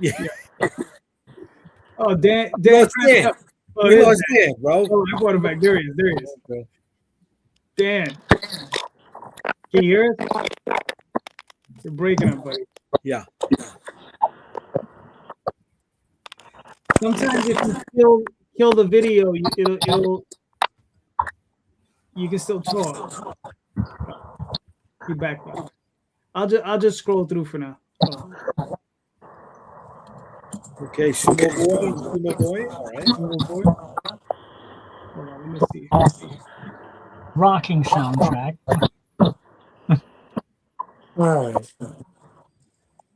Yeah. Oh, Dan. Dan. Oh, we lost Dan, bro. Oh, I brought him back. There he is. Dan, can you hear us? You're breaking up, buddy. Yeah. Sometimes if you kill the video, you can still talk. You're back now. I'll just scroll through for now. Okay, Sumo Boy. All right. Sumo Boy. Hold on, let me see. Rocking soundtrack. All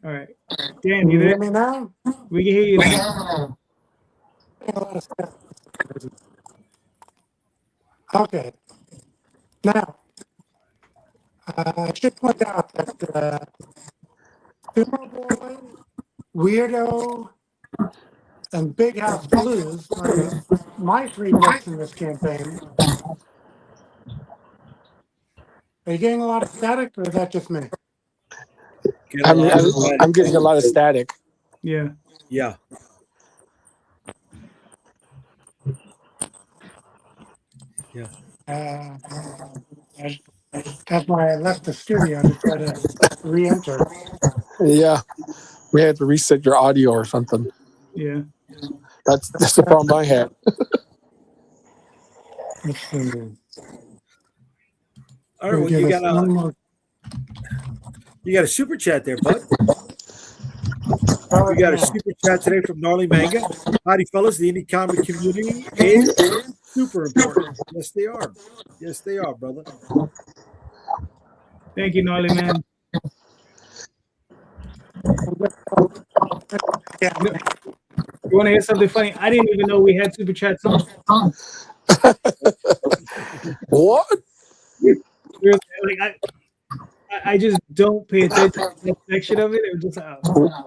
right. Dan, you you there? hear me now? We can hear you now. Okay. Now, I should point out that Sumo Boy, Weirdo, and Big House Blues are my 3 books in this campaign. Are you getting a lot of static, or is that just me? I'm getting a lot of static. Yeah. Yeah. That's why I left the studio to try to re-enter. Yeah, we had to reset your audio or something. Yeah. That's the problem I had. Let's see. All right. Well, you got a super chat there, bud. We got a super chat today from Gnarly Manga. Howdy, fellas. The indie comic community is super important. Yes, they are. Yes, they are, brother. Thank you, Gnarly Man. Yeah. You want to hear something funny? I didn't even know we had super chats on. What? Like, I just don't pay attention to that section of it. It was just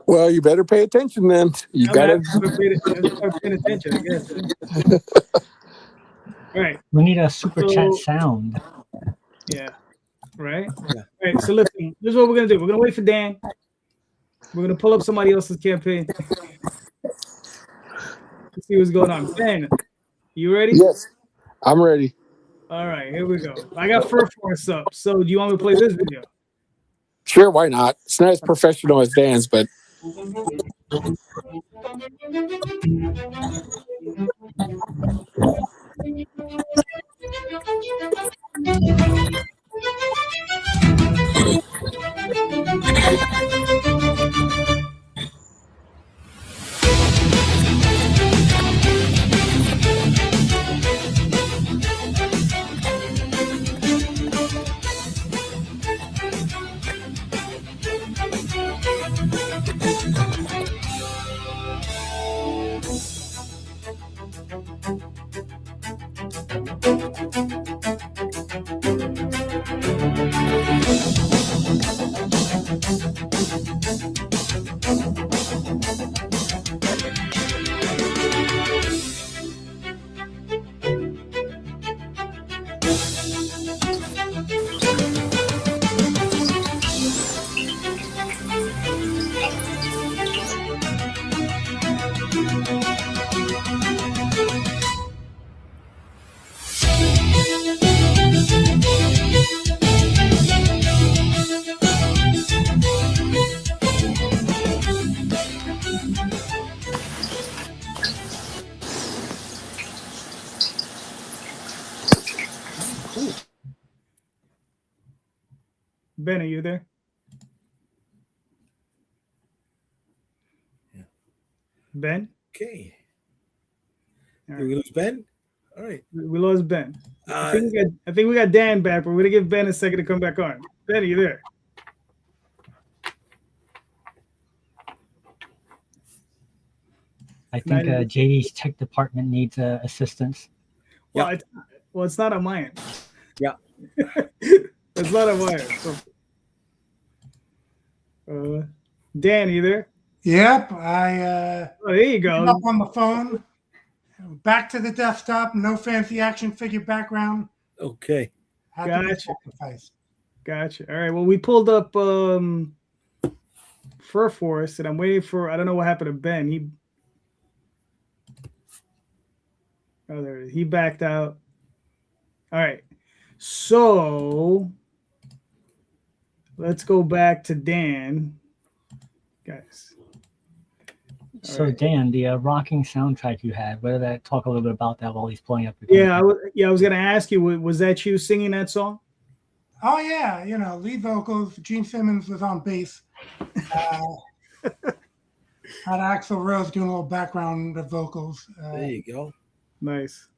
Well, you better pay attention then. You gotta start paying attention, I guess. All right. We need a super chat sound. Yeah. Right? Yeah. All right. So listen, this is what we're gonna do. We're gonna wait for Dan. We're gonna pull up somebody else's campaign. Let's see what's going on. Dan, you ready? Yes, I'm ready. All right, here we go. I got Fur Force up. So do you want me to play this video? Sure, why not? It's not as professional as Dan's, but Ben, are you there? Yeah. Ben? Okay. All Did we lose Ben? All right. We lost Ben. I think we got Dan back, but we're gonna give Ben a second to come back on. Ben, are you there? I think JD's tech department needs assistance. Well, it's not on my end. Yeah. It's not on my end. So. Dan, you there? Yep. There you go. Up on the phone. Back to the desktop. No fancy action figure background. Okay. Gotcha. All right. Well, we pulled up Fur Force, and I'm waiting for. I don't know what happened to Ben. There it is. He backed out. All right. So let's go back to Dan, guys. So right. Dan, the rocking soundtrack you had, whether that talk a little bit about that while he's pulling up. I was going to ask you, was that you singing that song? Oh yeah, lead vocals. Gene Simmons was on bass. Had Axl Rose doing a little background of vocals. There you go. Nice.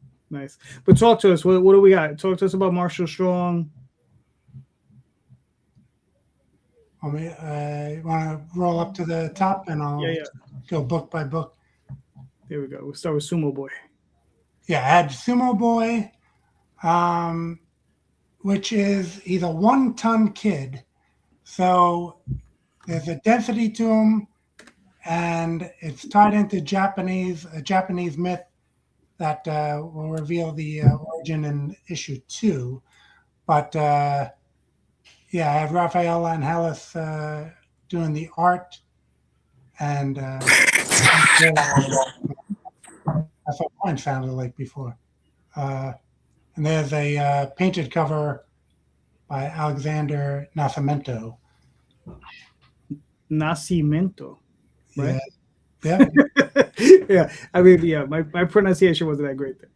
But talk to us. What do we got? Talk to us about Marshall Strong. Want to roll up to the top, and I'll go book by book. There we go. We'll start with Sumo Boy. Yeah, I had Sumo Boy, which he's a 1-ton kid. So there's a density to him, and it's tied into a Japanese myth that will reveal the origin in issue 2. But yeah, I have Raphael Angelis doing the art, and that's what mine sounded like before. And there's a painted cover by Alexander Nascimento. Nascimento, right? Yeah. Yeah. I mean, yeah, my pronunciation wasn't that great there.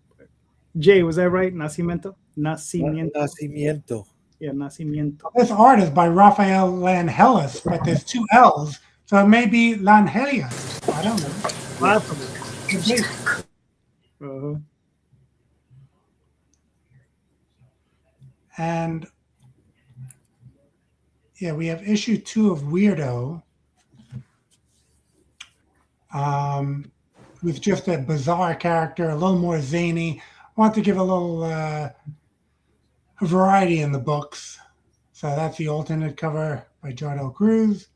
Jay, was that right? Nacimiento? Nacimiento. Yeah, Nacimiento. This art is by Raphael Langelis, but there's 2 L's, so it may be Langelis. I don't know. Possible. Could be. And yeah, we have issue 2 of Weirdo, with just a bizarre character, a little more zany. I want to give a little variety in the books. So that's the alternate cover by Jardo Cruz,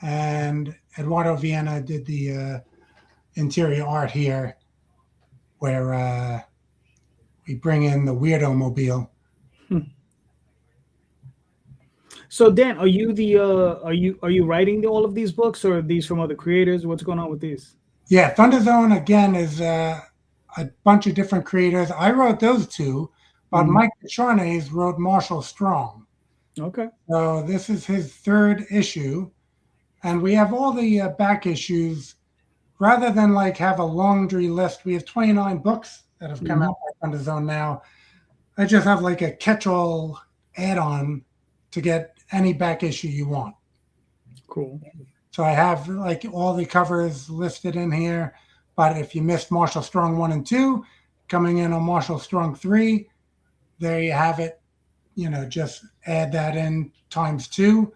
and Eduardo Viena did the interior art here, where we bring in the Weirdo Mobile. So Dan, are you writing all of these books, or are these from other creators? What's going on with these? Yeah, Thunder Zone again is a bunch of different creators. I wrote those 2, but Mike Charnes wrote Marshall Strong. Okay. So this is his 3rd issue, and we have all the back issues. Rather than like have a laundry list, we have 29 books that have come out by Thunder Zone now. I just have like a catch-all add-on to get any back issue you want. Cool. So I have like all the covers listed in here, but if you missed Marshall Strong 1 and 2, coming in on Marshall Strong 3, there you have it. You know, just add that in ×2,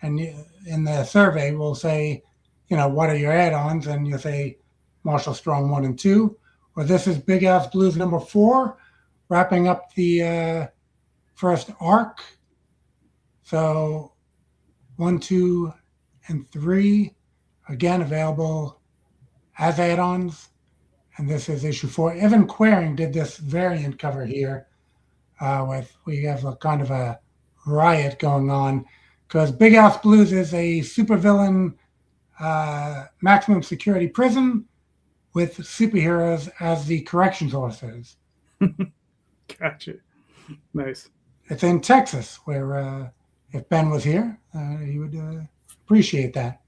and in the survey we'll say, you know, what are your add-ons, and you'll say Marshall Strong 1 and 2, or this is Big Ass Blues number 4, wrapping up the first arc. So 1, 2, and 3, again available as add-ons, and this is issue 4. Evan Quering did this variant cover here. We have a kind of a riot going on because Big House Blues is a supervillain maximum security prison with superheroes as the corrections officers. Gotcha. Nice. It's in Texas, where if Ben was here, he would appreciate that.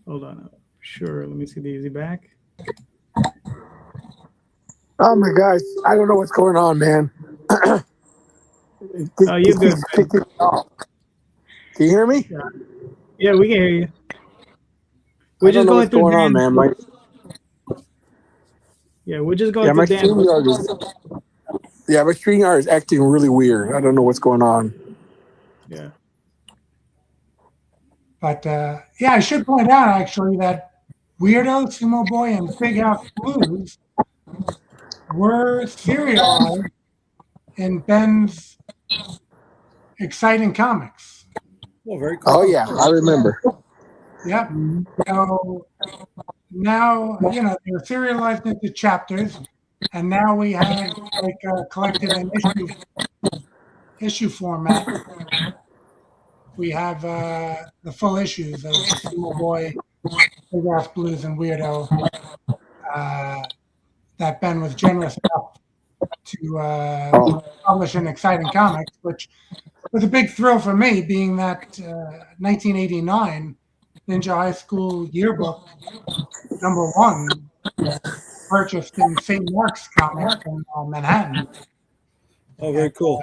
Hold on. Sure. Let me see the easy back. Oh my gosh, I don't know what's going on, man. Oh, you're good. Can you hear me? Yeah, we can hear you. We're just going through. What's going on, man? Yeah, we're just going through. My StreamYard is acting really weird. I don't know what's going on. Yeah. But yeah, I should point out actually that Weirdo, Sumo Boy, and Big House Blues were serialized in Ben's Exciting Comics. Oh, very cool. Oh yeah, I remember. Yep. So now, you know, they're serialized into chapters, and now we have like collected in issue format. We have the full issues of Sumo Boy, Big Ass Blues, and Weirdo that Ben was generous enough to publish in Exciting Comics, which was a big thrill for me, being that 1989 Ninja High School yearbook #1 purchased in St. Mark's Comics in Manhattan. Oh, very cool.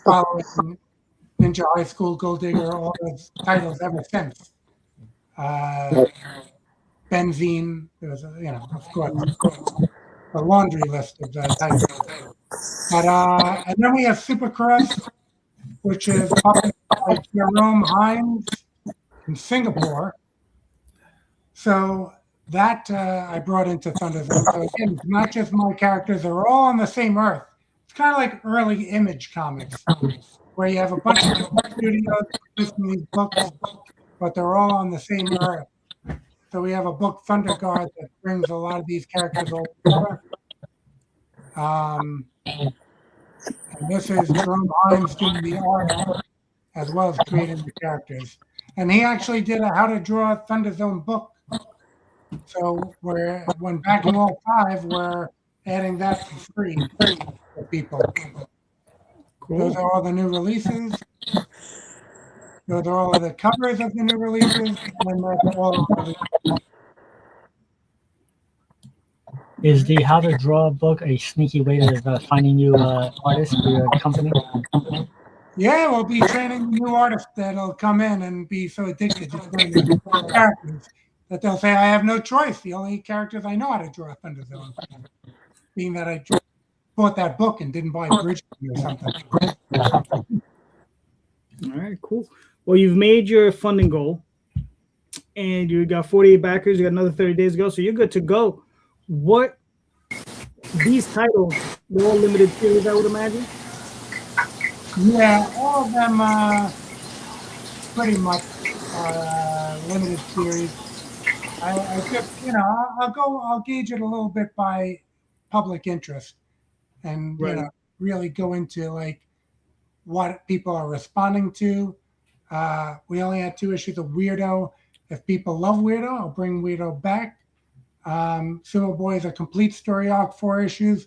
Following Ninja High School, Gold Digger, all those titles ever since. Benzene, there was, you know, of course, a laundry list of titles. But and then we have Supercross, which is published by Jerome Hines in Singapore. So that I brought into Thunder Zone. So again, it's not just my characters; they're all on the same Earth. It's kind of like early Image comics, where you have a bunch of studios producing these books, but they're all on the same Earth. So we have a book, Thunder Guard, that brings a lot of these characters all together. And this is Jerome Hines doing the art as well as creating the characters. And he actually did a How to Draw Thunder Zone book. So when backing all 5, we're adding that for free for people. Cool. Those are all the new releases. Those are all of the covers of the new releases. And that's all of the Is the How to Draw book a sneaky way of finding new artists for your company? Yeah, we'll be training new artists that'll come in and be so addicted to drawing the characters that they'll say, I have no choice. The only characters I know how to draw are Thunder Zone. Being that I bought that book and didn't buy Bridge or something. All right, cool. Well, you've made your funding goal, and you got 48 backers. You got another 30 days to go, so you're good to go. What these titles? They're all limited series, I would imagine. Yeah, all of them pretty much limited series. I just, I'll gauge it a little bit by public interest, and really go into like what people are responding to. We only had 2 issues of Weirdo. If people love Weirdo, I'll bring Weirdo back. Sumo Boy is a complete story arc, 4 issues.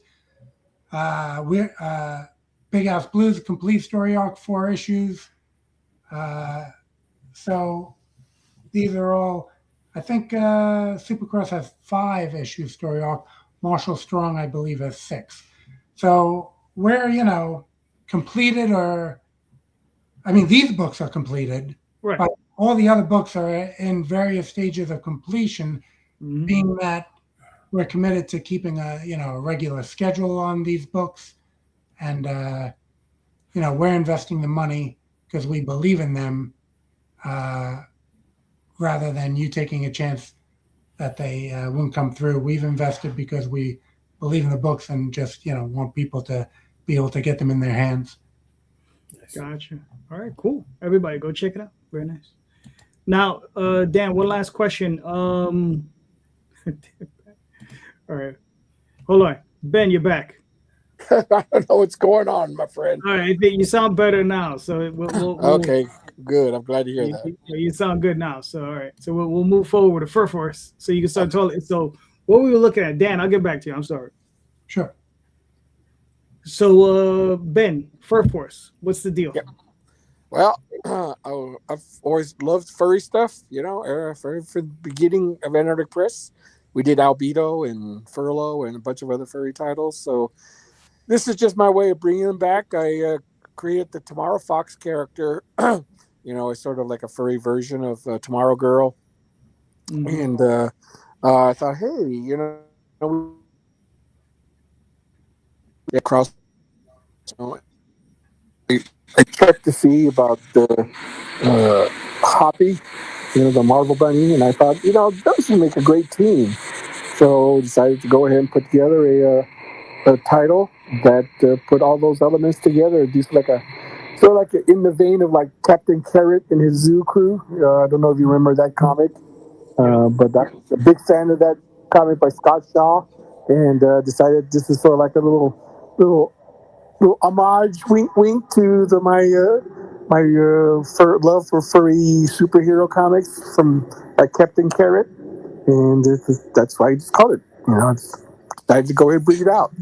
Big House Blues, complete story arc, 4 issues. So these are all, I think Supercross has 5 issue story arc. Marshall Strong, I believe, has 6. So we're, completed these books are completed, right? But all the other books are in various stages of completion, being that we're committed to keeping a regular schedule on these books. And, we're investing the money because we believe in them rather than you taking a chance that they won't come through. We've invested because we believe in the books and just, want people to be able to get them in their hands. Gotcha. All right, cool. Everybody go check it out. Very nice. Now, Dan, one last question. All right. Hold on. Ben, you're back. I don't know what's going on, my friend. All right, you sound better now. So we'll okay, good. I'm glad to hear that. You sound good now. So all right, so we'll move forward with the Fur Force, so you can start telling. So what we were looking at, Dan, I'll get back to you. I'm sorry. Sure. So Ben, Fur Force, what's the deal? Yep. Well, I've always loved furry stuff. For the beginning of Antarctic Press, we did Albedo and Furlough and a bunch of other furry titles. So this is just my way of bringing them back. I created the Tomorrow Fox character. It's sort of like a furry version of Tomorrow Girl. And I thought, hey, across. I checked to see about the Hoppy, the Marvel Bunny, and I thought, those would make a great team. So decided to go ahead and put together a title that put all those elements together. Just like in the vein of like Captain Carrot and his zoo crew. I don't know if you remember that comic, but I'm a big fan of that comic by Scott Shaw, and decided this is sort of like a little homage, wink, wink to my love for furry superhero comics from Captain Carrot, and that's why I just called it. Decided to go ahead and bring it out.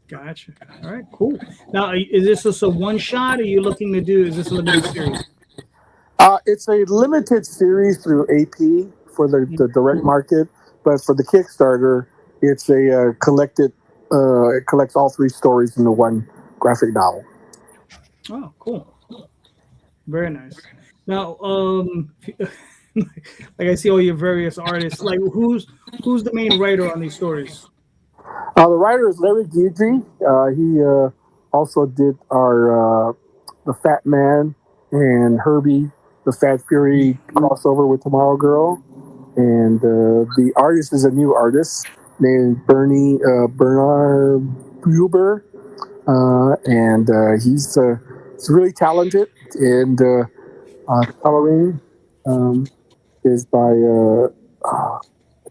Gotcha. All right, cool. Now, is this just a one shot? Or are you looking to do? Is this a limited series? It's a limited series through AP for the direct market, but for the Kickstarter, it's a collected. It collects all 3 stories into one graphic novel. Oh, cool. Very nice. Now, like I see all your various artists. Like, who's the main writer on these stories? The writer is Larry Guidry. He also did our the Fat Man and Herbie, the Fat Fury crossover with Tomorrow Girl, and the artist is a new artist named Bernard Buber, and he's really talented and coloring. is by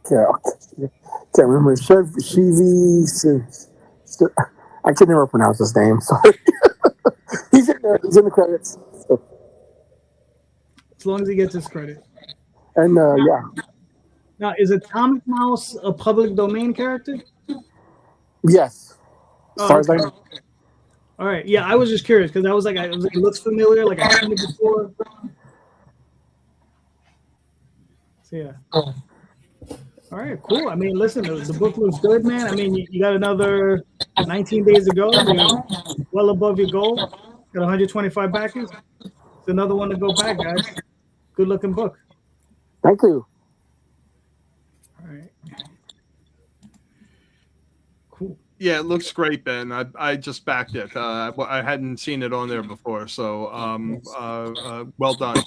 can't remember. I can never pronounce his name. Sorry. He's in there. He's in the credits. So, As long as he gets his credit. and yeah, Now, is Atomic Mouse a public domain character? yes. As Oh, far as I okay. know. All right. Yeah, I was just curious because I was like, it looks familiar, like I've seen it before. So yeah. All right, cool. I mean, listen, the book looks good, man. I mean, you got another 19 days to go. You're well above your goal. Got 125 backers. It's another one to go back, guys. Good looking book. Thank you. All right. Cool. Yeah, it looks great, Ben. I just backed it. I hadn't seen it on there before, so well done.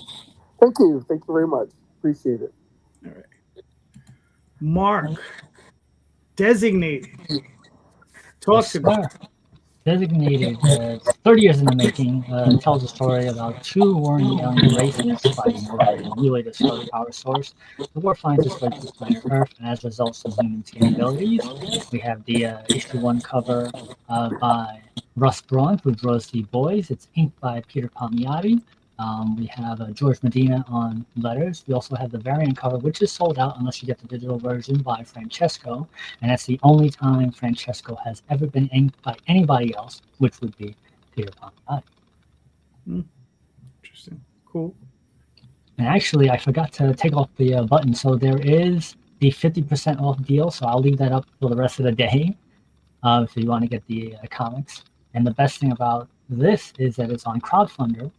Thank you. Thank you very much. Appreciate it. All right. Mark, Designated. Talk to me. Designated 30 years in the making, tells a story about two warring alien races fighting over a related solar power source. The war finds its way to planet Earth, and as a result, some humans gain abilities. We have the issue 1 cover by Russ Braun, who draws the boys. It's inked by Peter Palmiotti. We have George Medina on letters. We also have the variant cover, which is sold out unless you get the digital version by Francesco. And that's the only time Francesco has ever been inked by anybody else, which would be Peter Palmiotti. Interesting. Cool. And actually, I forgot to take off the button. So there is the 50% off deal. So I'll leave that up for the rest of the day if you want to get the comics. And the best thing about this is that it's on Crowdfunder.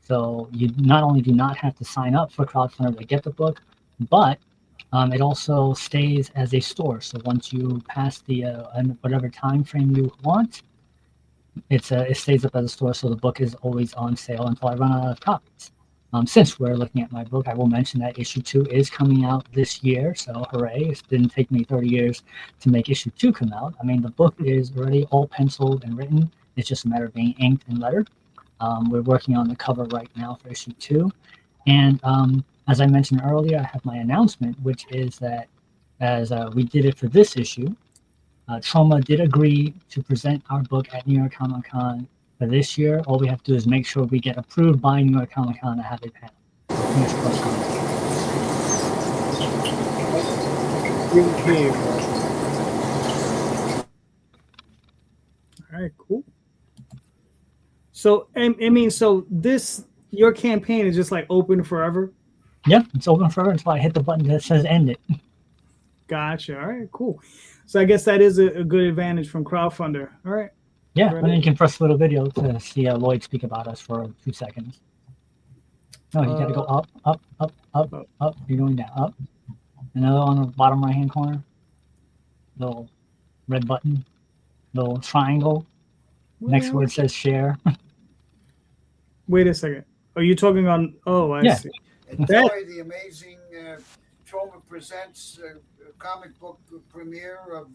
So you not only do not have to sign up for Crowdfunder to get the book, but it also stays as a store. So once you pass the whatever time frame you want, it stays up as a store. So the book is always on sale until I run out of copies. Since we're looking at my book, I will mention that issue 2 is coming out this year. So hooray! It didn't take me 30 years to make issue 2 come out. I mean, the book is already all penciled and written. It's just a matter of being inked and lettered. We're working on the cover right now for issue 2. And as I mentioned earlier, I have my announcement, which is that as we did it for this issue, Trauma did agree to present our book at New York Comic Con for this year. All we have to do is make sure we get approved by New York Comic Con to have a panel. Fingers crossed on that. All right, cool. So, I mean, so your campaign is just like open forever? Yep, it's open forever until I hit the button that says end it. Gotcha. All right, cool. So I guess that is a good advantage from Crowdfunder. All right. Yeah, and then you can press a little video to see Lloyd speak about us for 2 seconds. No, you got to go up, up, up, up, up. You're going down, up. Another on the bottom right-hand corner. Little red button. Little triangle. Next word says share. Wait a second. Are you talking on? Oh, I see. Enjoy the amazing Trauma Presents comic book premiere of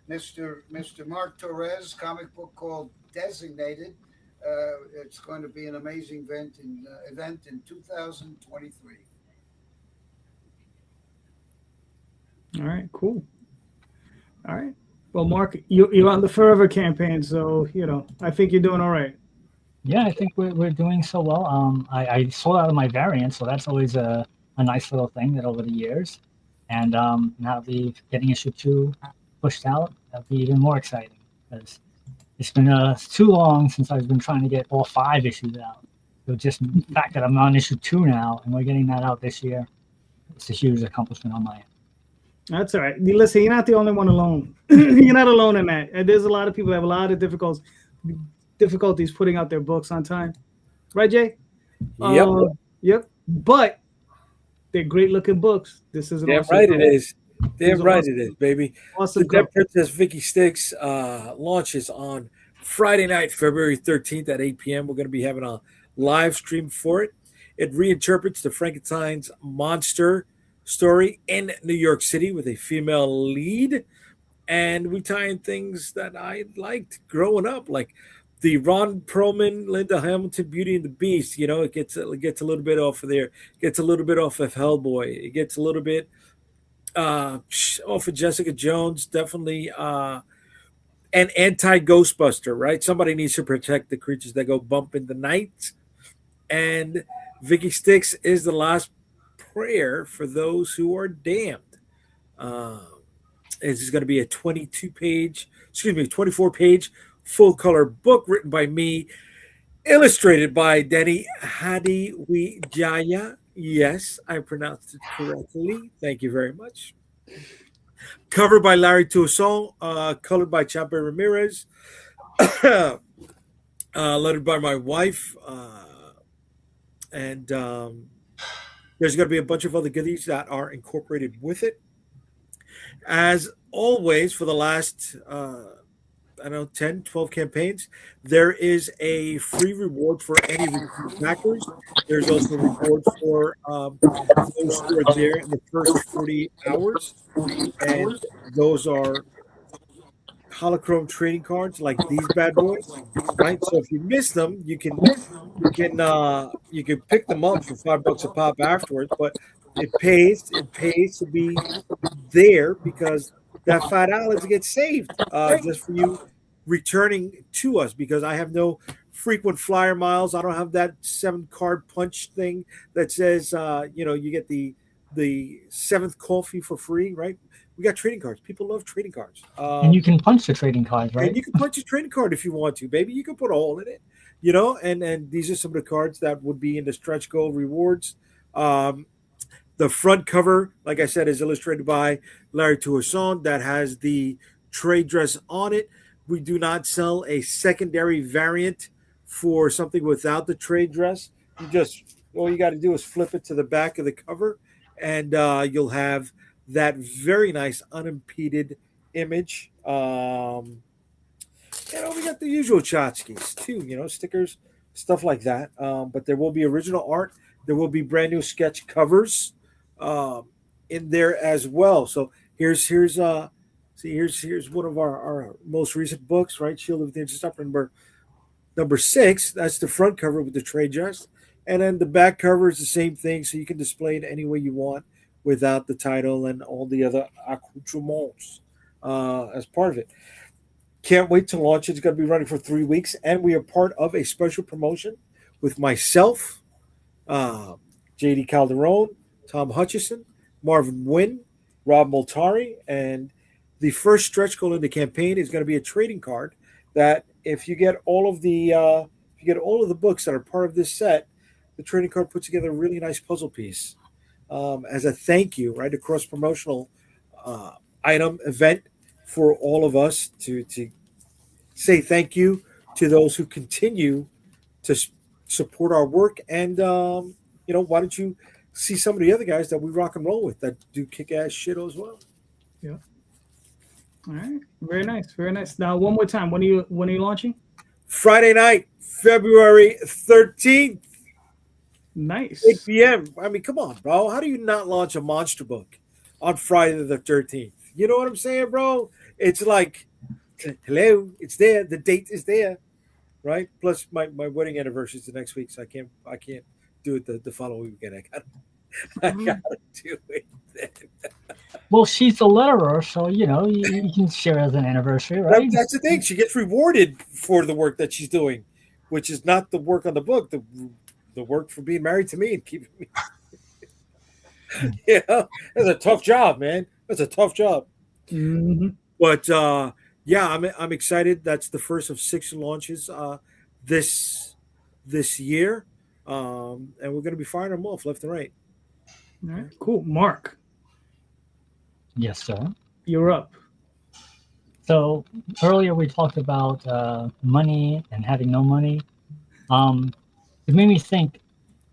Mr. Mark Torres, comic book called Designated. It's going to be an amazing event in 2023. All right, cool. All right. Well, Mark, you're on the Forever campaign, so I think you're doing all right. Yeah, I think we're doing so well. I sold out of my variant, so that's always a nice little thing that over the years. And now getting issue 2 pushed out, that'll be even more exciting because it's been too long since I've been trying to get all 5 issues out. So just the fact that I'm on issue 2 now and we're getting that out this year, it's a huge accomplishment on my end. That's all right. Listen, you're not the only one alone. You're not alone in that. There's a lot of people that have a lot of difficulties putting out their books on time. Right, Jay? Yep. Yep. But they're great looking books. This is Damn right it is. Damn right it is, baby. Awesome. The Dead Princess Vicky Sticks launches on Friday night, February 13th at 8 p.m. We're going to be having a live stream for it. It reinterprets the Frankenstein's monster story in New York City with a female lead. And we tie in things that I liked growing up, like the Ron Perlman, Linda Hamilton, Beauty and the Beast. You know, it gets a little bit off of there. Gets a little bit off of Hellboy. It gets a little bit off of Jessica Jones. Definitely an anti-Ghostbuster, right? Somebody needs to protect the creatures that go bump in the night. And Vicky Sticks is the last prayer for those who are damned. This is going to be a 24-page full-color book written by me, illustrated by Denny Hadiwijaya. Yes, I pronounced it correctly. Thank you very much. Covered by Larry Toussaint, colored by Chape Ramirez, lettered by my wife, and there's going to be a bunch of other goodies that are incorporated with it. As always, for the last, 10, 12 campaigns, there is a free reward for any repeat backers. There's also a reward for those who are there in the first 48 hours. And those are holochrome trading cards like these bad boys, right? So if you miss them, you can pick them up for $5 a pop afterwards, but it pays to be there because that $5 gets saved just for you returning to us, because I have no frequent flyer miles. I don't have that 7-card punch thing that says you get the 7th coffee for free, right? We got trading cards. People love trading cards. And you can punch the trading cards, right? And you can punch a trading card if you want to, baby. You can put a hole in it, and these are some of the cards that would be in the stretch goal rewards. The front cover, like I said, is illustrated by Larry Toussaint. That has the trade dress on it. We do not sell a secondary variant for something without the trade dress. All you got to do is flip it to the back of the cover, and you'll have that very nice unimpeded image. We got the usual tchotchkes too, stickers, stuff like that. But there will be original art. There will be brand new sketch covers in there as well. So here's one of our most recent books, right? Shield of the Interceptor number 6. That's the front cover with the trade dress, and then the back cover is the same thing, so you can display it any way you want without the title and all the other accoutrements as part of it. Can't wait to launch it. It's going to be running for 3 weeks, and we are part of a special promotion with myself, JD Calderon, Tom Hutchison, Marvin Wynn, Rob Moltari, and the first stretch goal in the campaign is going to be a trading card that if you get all of the books that are part of this set, the trading card puts together a really nice puzzle piece as a thank you, right? A cross-promotional item event for all of us to say thank you to those who continue to support our work. And, why don't you see some of the other guys that we rock and roll with that do kick-ass shit as well. Yeah. All right. Very nice. Very nice. Now, one more time. When are you launching? Friday night, February 13th. Nice. 8 p.m. I mean, come on, bro. How do you not launch a monster book on Friday the 13th? You know what I'm saying, bro? It's like, hello, it's there. The date is there, right? Plus, my wedding anniversary is the next week, so I can't do it the following weekend. I gotta do it then. Well, she's a letterer, so you can share as an anniversary, right? That's the thing. She gets rewarded for the work that she's doing, which is not the work on the book. The work for being married to me and keeping me. That's a tough job, man. That's a tough job. Mm-hmm. But I'm excited. That's the first of 6 launches this year, and we're going to be firing them off left and right. All right, cool. Mark. Yes, sir. You're up. So earlier we talked about money and having no money. It made me think,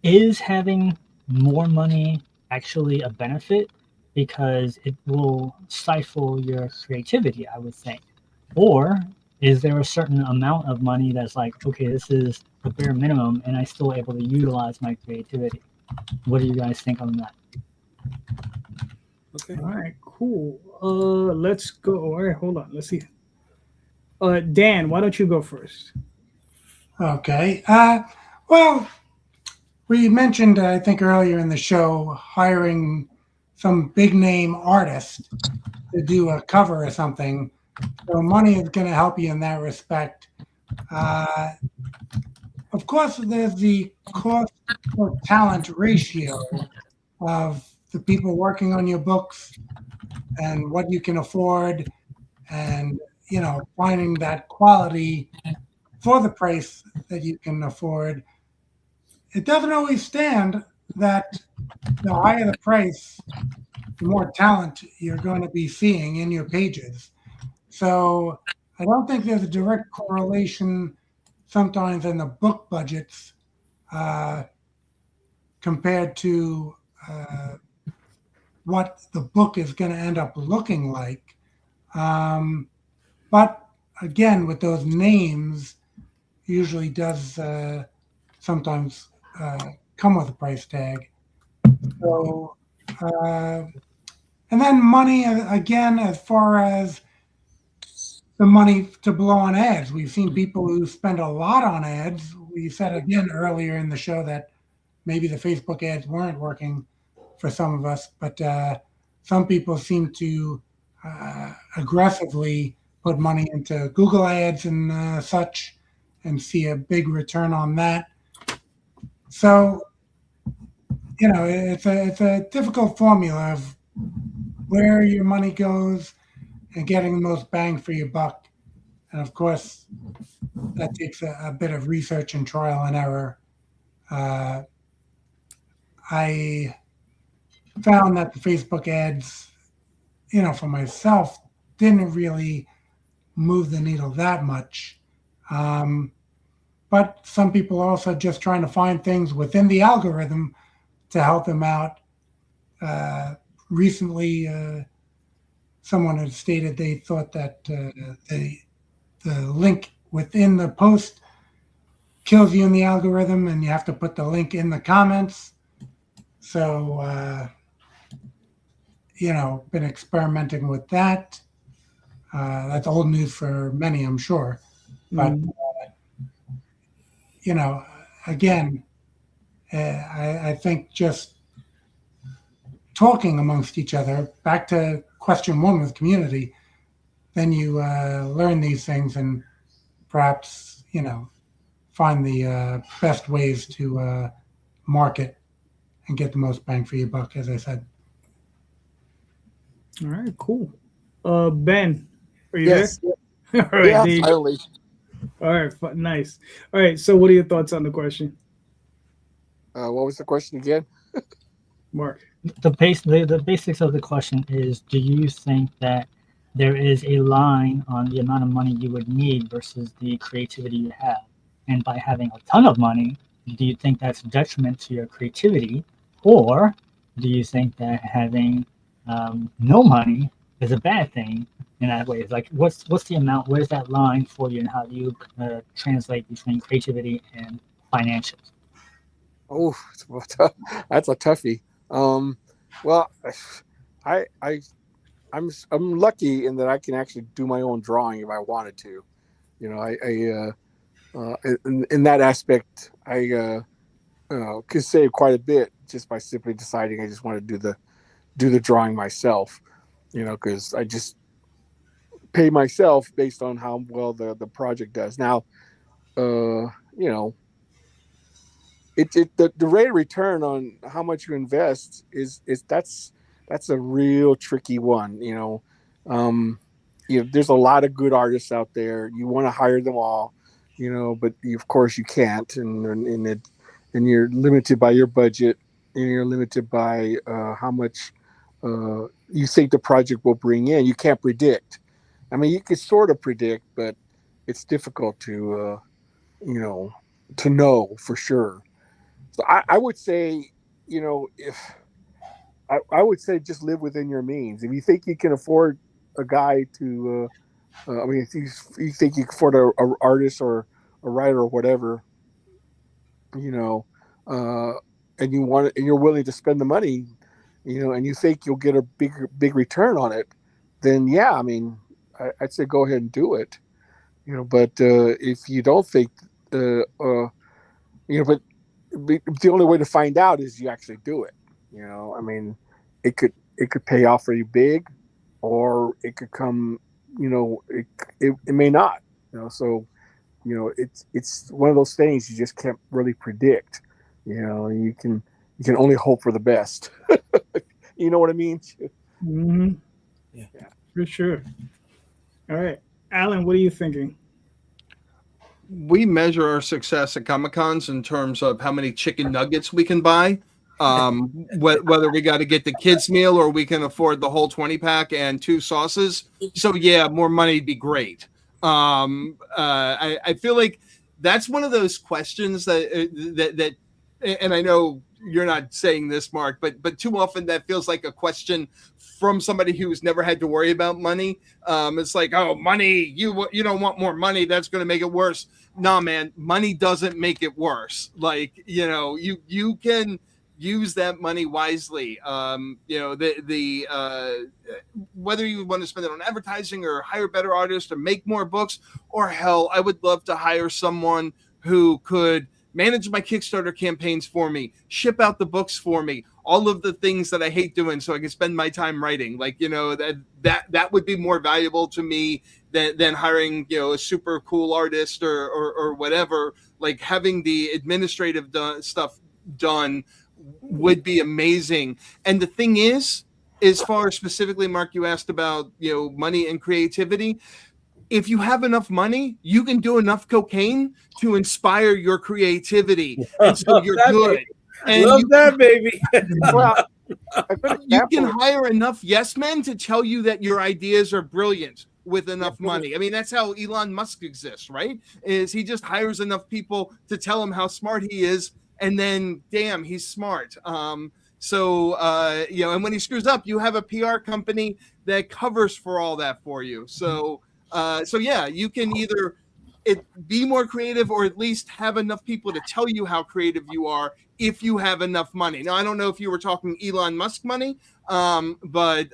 is having more money actually a benefit? Because it will stifle your creativity, I would think. Or is there a certain amount of money that's like, okay, this is the bare minimum and I'm still able to utilize my creativity? What do you guys think on that? Okay. All right, cool. Let's go. All right, hold on. Let's see. Dan, why don't you go first? Okay. Well, we mentioned, I think earlier in the show, hiring some big name artist to do a cover or something. So money is going to help you in that respect. Of course, there's the cost or talent ratio of the people working on your books and what you can afford, and finding that quality for the price that you can afford. It doesn't always stand that the higher the price, the more talent you're going to be seeing in your pages. So I don't think there's a direct correlation sometimes in the book budgets compared to what the book is going to end up looking like. But again, with those names, usually does sometimes come with a price tag. So, and then money again, as far as the money to blow on ads. We've seen people who spend a lot on ads. We said again earlier in the show that maybe the Facebook ads weren't working for some of us, but some people seem to aggressively put money into Google ads and such, and see a big return on that. So, it's a difficult formula of where your money goes and getting the most bang for your buck. And of course, that takes a bit of research and trial and error. I found that the Facebook ads, for myself, didn't really move the needle that much. But some people are also just trying to find things within the algorithm to help them out. Recently, someone had stated they thought that the link within the post kills you in the algorithm, and you have to put the link in the comments. So, been experimenting with that. That's old news for many, I'm sure. But, again, I think just talking amongst each other, back to question one with community, then you learn these things and perhaps, find the best ways to market and get the most bang for your buck, as I said. All right, cool. Ben, are you Yes. there? All right, Yeah, Dave. finally. All right, nice. All right, so what are your thoughts on the question, What was the question again? Mark? The basics of the question is: do you think that there is a line on the amount of money you would need versus the creativity you have? And by having a ton of money, do you think that's a detriment to your creativity, or do you think that having no money is a bad thing in that way? It's like, what's the amount? Where's that line for you, and how do you translate between creativity and financials? Oh, that's a toughie. Well, I'm lucky in that I can actually do my own drawing if I wanted to. In that aspect, I could save quite a bit just by simply deciding I just want to do the drawing myself. Because I just pay myself based on how well the project does. Now, the rate of return on how much you invest is that's a real tricky one. There's a lot of good artists out there. You want to hire them all, but of course you can't, and you're limited by your budget, and you're limited by how much you think the project will bring in. You can't predict. I mean, you can sort of predict, but it's difficult to to know for sure. So I would say, if I would say just live within your means. If you think you can afford a guy to, if you think you can afford a artist or a writer or whatever, and you want it, and you're willing to spend the money, and you think you'll get a big return on it, then yeah, I'd say go ahead and do it. But if you don't think but the only way to find out is you actually do it. I mean, it could pay off for you big, or it could come. It may not. So it's one of those things you just can't really predict. You can only hope for the best. You know what I mean? Mm-hmm. Yeah, for sure. All right, Allan, what are you thinking? We measure our success at Comic-Cons in terms of how many chicken nuggets we can buy, whether we got to get the kids meal or we can afford the whole 20-pack and 2 sauces. So yeah, more money would be great. I feel like that's one of those questions that and I know you're not saying this, Mark, but too often that feels like a question from somebody who's never had to worry about money. It's like, oh, money, you don't want more money. That's going to make it worse. Nah, man, money doesn't make it worse. Like, you can use that money wisely. Whether you want to spend it on advertising or hire better artists or make more books, or hell, I would love to hire someone who could manage my Kickstarter campaigns for me, ship out the books for me, all of the things that I hate doing, so I can spend my time writing. Like, that would be more valuable to me than hiring, a super cool artist or whatever. Like, having the administrative stuff done would be amazing. And the thing is, as far as specifically, Mark, you asked about, money and creativity. If you have enough money, you can do enough cocaine to inspire your creativity. And so you're good. Baby. And Love that, baby. Well, you can hire enough yes men to tell you that your ideas are brilliant with enough money. I mean, that's how Elon Musk exists, right? Is he just hires enough people to tell him how smart he is, and then, damn, he's smart. And when he screws up, you have a PR company that covers for all that for you. So yeah, you can either be more creative or at least have enough people to tell you how creative you are if you have enough money. Now, I don't know if you were talking Elon Musk money, but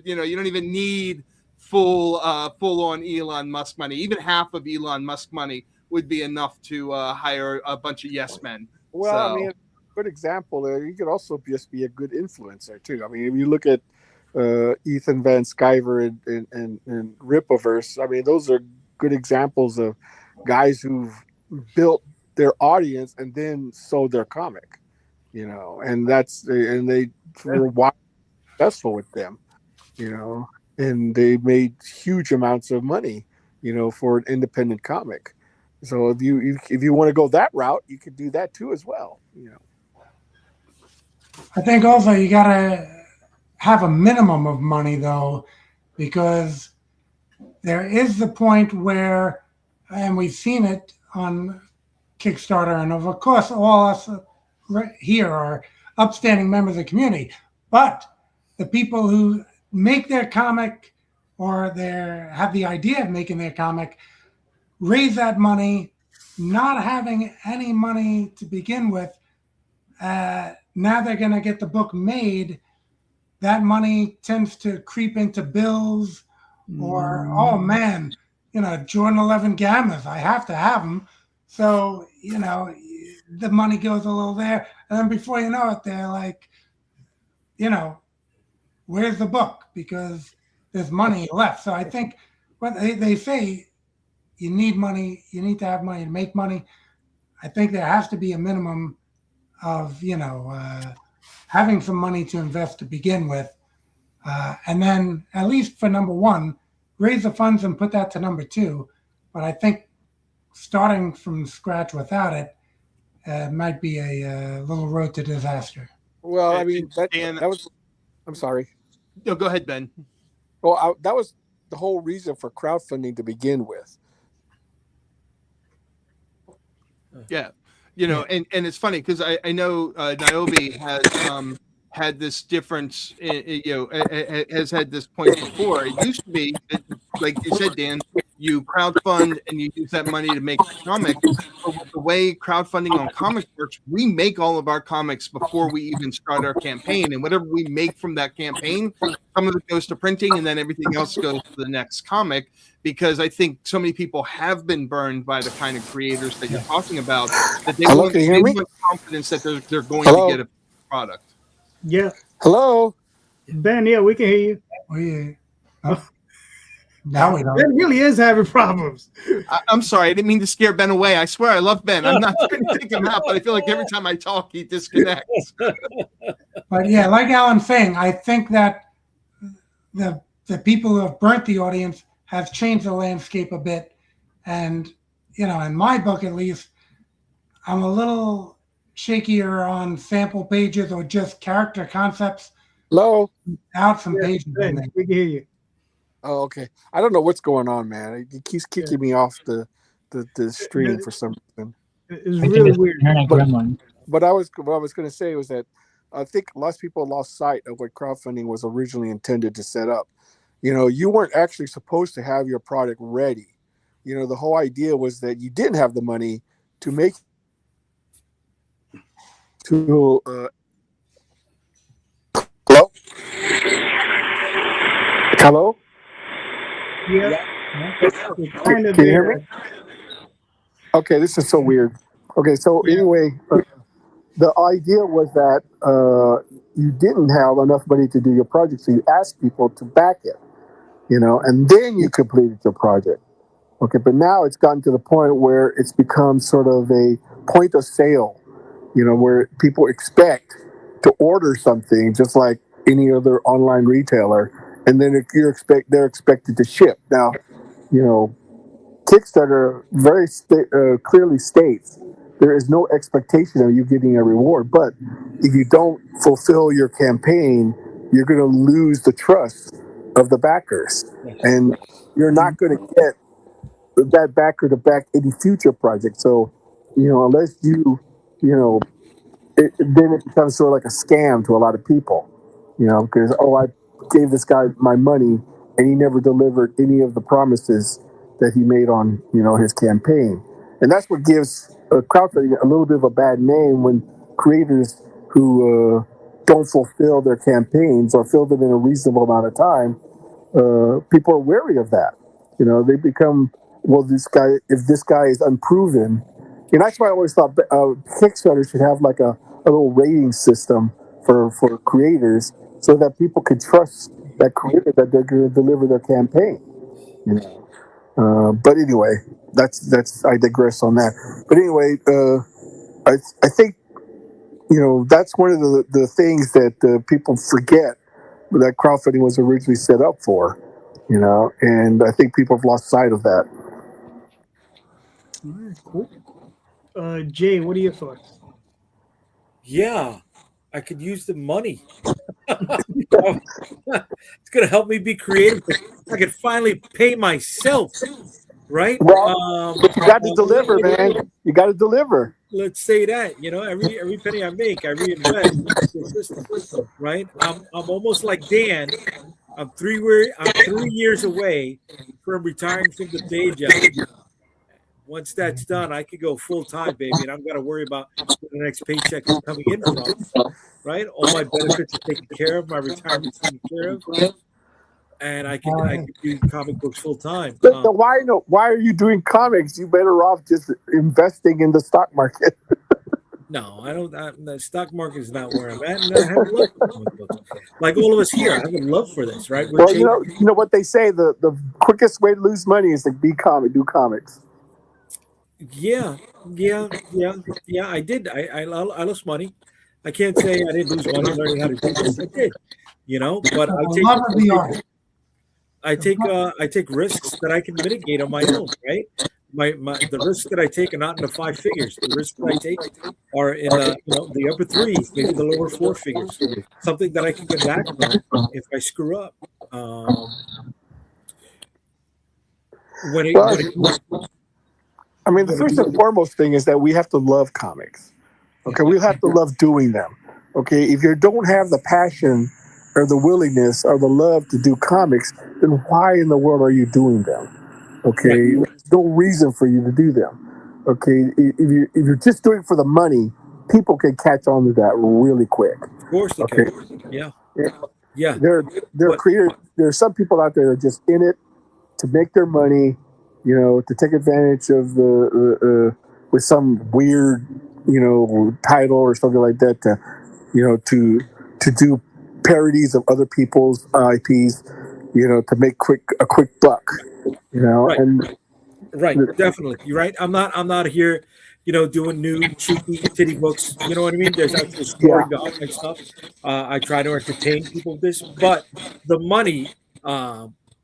you don't even need full on Elon Musk money. Even half of Elon Musk money would be enough to hire a bunch of yes men. Well, I mean, a good example there. You could also just be a good influencer too. I mean, if you look at Ethan Van Sciver and Rippaverse, I mean, those are good examples of guys who've built their audience and then sold their comic, and they were successful with them, and they made huge amounts of money, for an independent comic. So if you want to go that route, you could do that too as well. I think also you gotta have a minimum of money though, because there is the point where, and we've seen it on Kickstarter, and of course all us here are upstanding members of the community, but the people who make their comic or have the idea of making their comic raise that money, not having any money to begin with. Now they're going to get the book made. That money tends to creep into bills or, oh man, Jordan 11 Gammas, I have to have them. So, the money goes a little there. And then before you know it, they're like, where's the book? Because there's money left. So I think when they say you need money, you need to have money to make money, I think there has to be a minimum of, having some money to invest to begin with. And then at least for number one, raise the funds and put that to number two. But I think starting from scratch without it might be a little road to disaster. Well, I mean, that was, I'm sorry. No, go ahead, Ben. Well, that was the whole reason for crowdfunding to begin with. Yeah. And it's funny because I know Niobe has had this difference, has had this point before. It used to be, like you said, Dan, you crowdfund and you use that money to make a comic. But with the way crowdfunding on comics works, we make all of our comics before we even start our campaign, and whatever we make from that campaign, some of it goes to printing, and then everything else goes to the next comic. Because I think so many people have been burned by the kind of creators that you're talking about, that they Hello, want, can you hear me? confidence that they're going Hello? to get a product. Yeah, Hello. Ben. Yeah, we can hear you. Now we don't. Ben really is having problems. I'm sorry, I didn't mean to scare Ben away. I swear I love Ben. I'm not trying to take him out, but I feel like every time I talk, he disconnects. But yeah, like Alan's saying, I think that the people who have burnt the audience have changed the landscape a bit. And, in my book, at least, I'm a little shakier on sample pages or just character concepts. Hello. Out some pages. Ben, we can hear you. Oh, okay. I don't know what's going on, man. It keeps kicking me off the stream for some reason. It's really weird. But what I was going to say was that I think lots of people lost sight of what crowdfunding was originally intended to set up. You weren't actually supposed to have your product ready. The whole idea was that you didn't have the money to make hello? Hello? Yeah. Can you hear me? Okay, this is so weird. Okay, so anyway, the idea was that you didn't have enough money to do your project, so you asked people to back it, and then you completed your project. Okay, but now it's gotten to the point where it's become sort of a point of sale, where people expect to order something just like any other online retailer, and then they're expected to ship. Now, Kickstarter very clearly states there is no expectation of you getting a reward, but if you don't fulfill your campaign, you're going to lose the trust of the backers, and you're not going to get that backer to back any future project. So, unless then it becomes sort of like a scam to a lot of people, because, I gave this guy my money and he never delivered any of the promises that he made on, his campaign. And that's what gives crowdfunding a little bit of a bad name when creators who don't fulfill their campaigns or fill them in a reasonable amount of time, people are wary of that. They become, if this guy is unproven, and that's why I always thought Kickstarter should have like a little rating system for creators so that people can trust that creator that they're going to deliver their campaign. But anyway, that's I digress on that. But anyway, I think that's one of the things that people forget that crowdfunding was originally set up for. And I think people have lost sight of that. All right, cool. Jay, what are your thoughts? Yeah, I could use the money. It's going to help me be creative. I could finally pay myself, right? Well, but you got to deliver, man. You got to deliver. Let's say that, every penny I make, I reinvest in the system, right? I'm almost like Dan. I'm 3 years away from retiring from the day job. Once that's done, I could go full time, baby, and I'm going to worry about where the next paycheck is coming in from, right? All my benefits are taken care of, my retirement's taken care of, and I can do comic books full time. But why are you doing comics? You better off just investing in the stock market. No, I don't. The stock market is not where I'm at, and I have a love for comic books. Like all of us here, I have a love for this, right? Well, you know what they say: the quickest way to lose money is to do comics. Yeah. I did. I lost money. I can't say I didn't lose money learning how to do this. I did, But I take risks that I can mitigate on my own, right? The risks that I take are not in the 5 figures. The risks that I take are in the upper 3s, maybe the lower 4 figures. Something that I can get back from if I screw up. The first and foremost thing is that we have to love comics. Okay, we have to love doing them. Okay, if you don't have the passion or the willingness or the love to do comics, then why in the world are you doing them? Okay, there's no reason for you to do them. Okay, if you're just doing it for the money, people can catch on to that really quick. Of course they Okay, can. Yeah. there are But- creators. There are some people out there that are just in it to make their money, to take advantage of the with some weird, title or something like that to do parodies of other people's IPs, to make a quick buck, Right. and Right, definitely. You're right. I'm not here, doing new cheeky titty books. You know what I mean? There's actually a story behind my stuff. I try to entertain people with this, but the money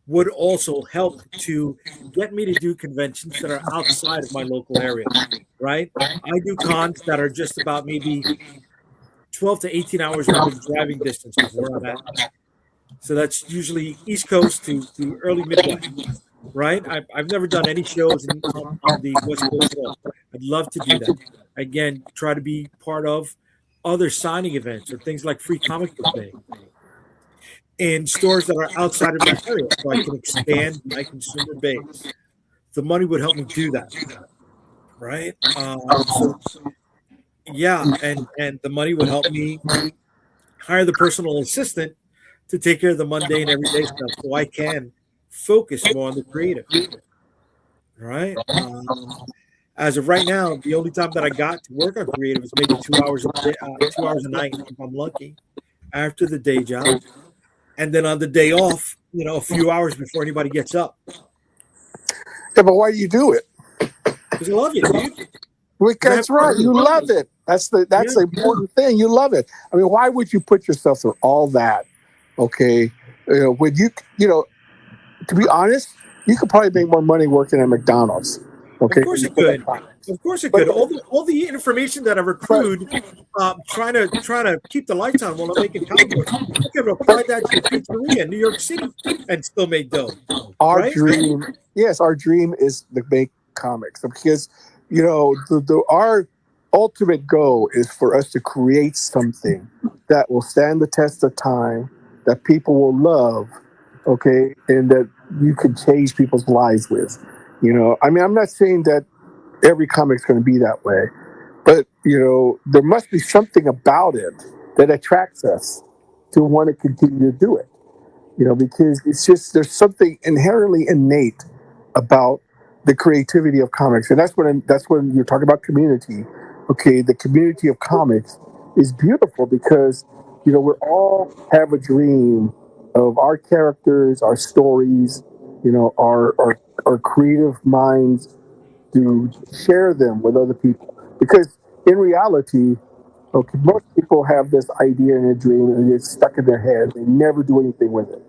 would also help to get me to do conventions that are outside of my local area. Right? I do cons that are just about maybe 12 to 18 hours within driving distance of where I'm at. So that's usually East Coast to early Midwest. Right? I've never done any shows on the West Coast at all. I'd love to do that. Again, try to be part of other signing events or things like Free Comic Book Day in stores that are outside of my area so I can expand my consumer base. The money would help me do that. Right? And the money would help me hire the personal assistant to take care of the mundane everyday stuff so I can focus more on the creative. Right? As of right now, the only time that I got to work on creative is maybe 2 hours a night if I'm lucky, after the day job, and then on the day off, a few hours before anybody gets up. Yeah, but why do you do it? Because I love it, dude. That's right. You love it. That's the important thing. You love it. I mean, why would you put yourself through all that? Okay, when to be honest, you could probably make more money working at McDonald's. Okay, of course it could. Of course it could. All the information that I've accrued, trying to keep the lights on while I'm making comic books, I could apply that to a pizzeria in New York City and still make dough. Our dream is to make comics because our ultimate goal is for us to create something that will stand the test of time, that people will love, okay, and that you can change people's lives with. I mean, I'm not saying that every comic's going to be that way, but there must be something about it that attracts us to want to continue to do it. Because it's just there's something inherently innate about the creativity of comics, and that's when you're talking about community. Okay, the community of comics is beautiful because we all have a dream of our characters, our stories, our creative minds to share them with other people. Because in reality, okay, most people have this idea and a dream and it's stuck in their head. They never do anything with it.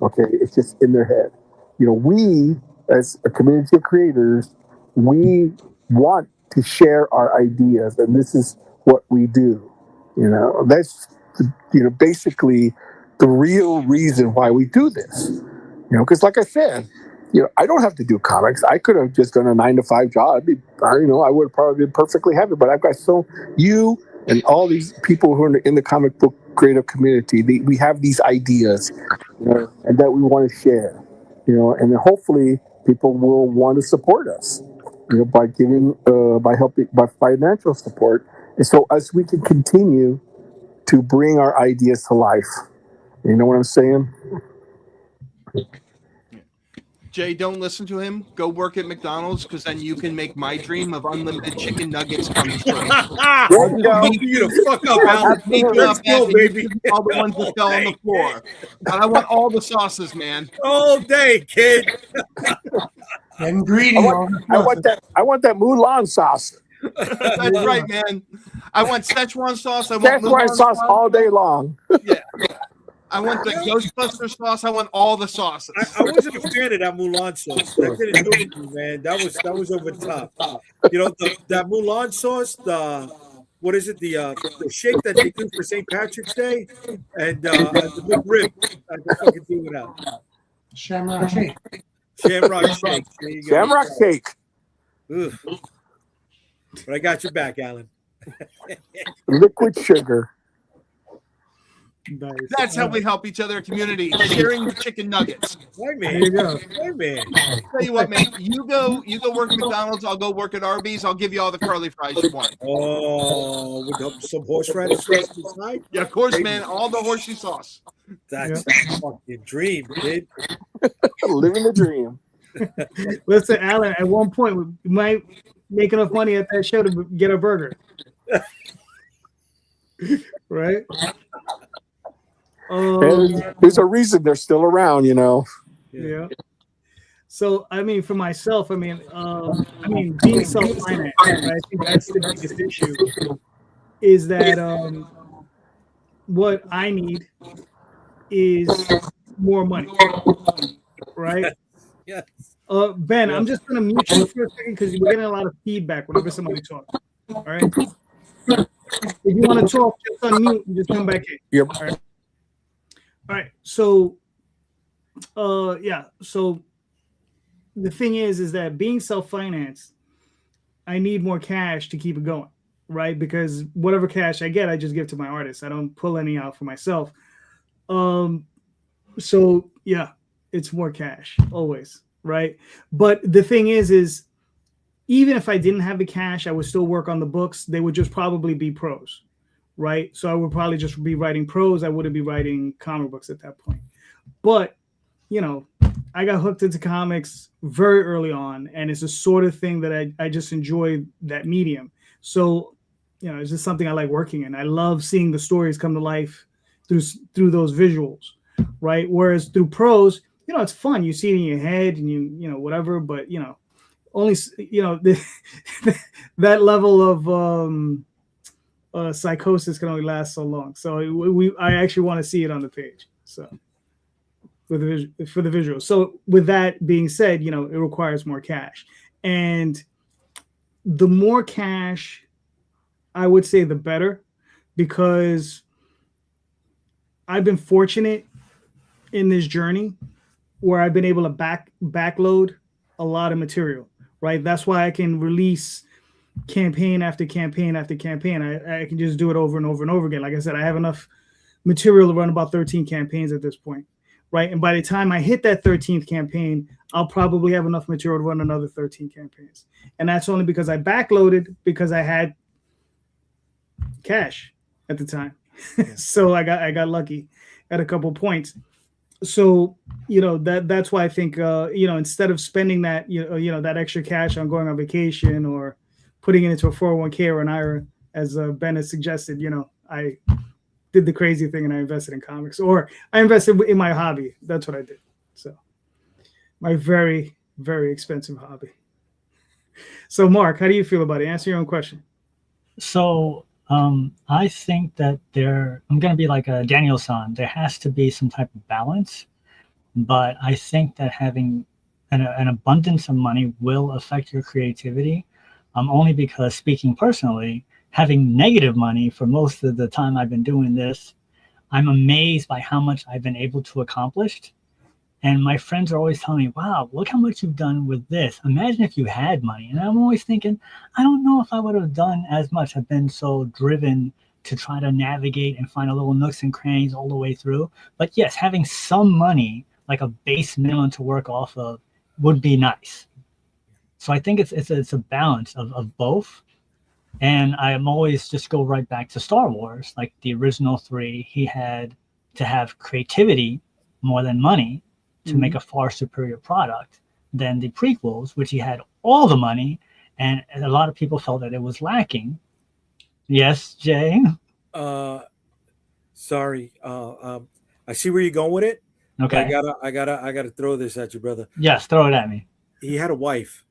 Okay, it's just in their head. We as a community of creators, we want to share our ideas, and this is what we do. That's basically the real reason why we do this. Because like I said, I don't have to do comics. I could have just done a 9-to-5 job. I would have probably been perfectly happy. But I've got you and all these people who are in the comic book creative community. We have these ideas, and that we want to share. And then hopefully people will want to support us, by giving, by helping, by financial support, and so as we can continue to bring our ideas to life. You know what I'm saying? Jay, don't listen to him. Go work at McDonald's because then you can make my dream of unlimited chicken nuggets come true. There you go. You to fuck up, Alan. Let's go, baby. All the ones that fell on the floor. And I want all the sauces, man. All day, kid. And greedy. I want that Mulan sauce. That's right, man. I want Szechuan sauce. I want Szechuan sauce all day long. Yeah. I want the Ghostbuster sauce. I want all the sauces. I wasn't a fan of that Mulan sauce. That didn't do it for me, man. That was over the top. That Mulan sauce, what is it? The shake that they do for St. Patrick's Day, and the McRib. I can fucking do without. Shamrock shake. Shamrock shake. There you go. Shamrock shake. Ugh. But I got your back, Alan. Liquid sugar. Nice. That's how we help each other, community, sharing the chicken nuggets. White There man. you go. White man. Tell you what, man, you go work at McDonald's, I'll go work at Arby's, I'll give you all the curly fries you want. Oh, with some horseradish sauce inside. Yeah, of course, man, all the horseshoe sauce. That's a fucking dream, kid. Living the dream. Listen, Allan, at one point we might make enough money at that show to get a burger. Right? There's a reason they're still around, you know. Yeah. So I mean, for myself, being self-financed, right? I think that's the biggest issue. Is that what I need is more money, right? Yes. Ben, I'm just gonna mute you for a second because we're getting a lot of feedback whenever somebody talks. All right. If you want to talk, just unmute and just come back in. Yep. All right. So, yeah. So the thing is that being self-financed, I need more cash to keep it going, right? Because whatever cash I get, I just give to my artists. I don't pull any out for myself. So yeah, it's more cash always, right? But the thing is even if I didn't have the cash, I would still work on the books. They would just probably be prose, right? So I would probably just be writing prose. I wouldn't be writing comic books at that point. But, I got hooked into comics very early on, and it's the sort of thing that I just enjoy that medium. So, it's just something I like working in. I love seeing the stories come to life through those visuals, right? Whereas through prose, it's fun. You see it in your head and you whatever, but, only that level of psychosis can only last so long. So I actually want to see it on the page. So for the visual. So with that being said, it requires more cash, and the more cash, I would say, the better, because I've been fortunate in this journey where I've been able to backload a lot of material. Right. That's why I can release campaign after campaign after campaign. I can just do it over and over and over again. Like I said, I have enough material to run about 13 campaigns at this point. Right. And by the time I hit that 13th campaign, I'll probably have enough material to run another 13 campaigns. And that's only because I backloaded, because I had cash at the time. So I got lucky at a couple points. So, that's why I think, instead of spending that, that extra cash on going on vacation or putting it into a 401k or an IRA, as Ben has suggested, I did the crazy thing and I invested in comics, or I invested in my hobby. That's what I did. So my very, very expensive hobby. So Mark, how do you feel about it? Answer your own question. So I think that I'm going to be like a Daniel-san. There has to be some type of balance, but I think that having an abundance of money will affect your creativity, only because, speaking personally, having negative money for most of the time I've been doing this, I'm amazed by how much I've been able to accomplish. And my friends are always telling me, wow, look how much you've done with this. Imagine if you had money. And I'm always thinking, I don't know if I would have done as much. I've been so driven to try to navigate and find a little nooks and crannies all the way through. But yes, having some money, like a base minimum to work off of, would be nice. So I think it's a balance of both. And I'm always just go right back to Star Wars, like the original 3. He had to have creativity more than money to make a far superior product than the prequels, which he had all the money, and a lot of people felt that it was lacking. Yes, Jay? Sorry. I see where you're going with it. Okay. I gotta throw this at you, brother. Yes, throw it at me. He had a wife,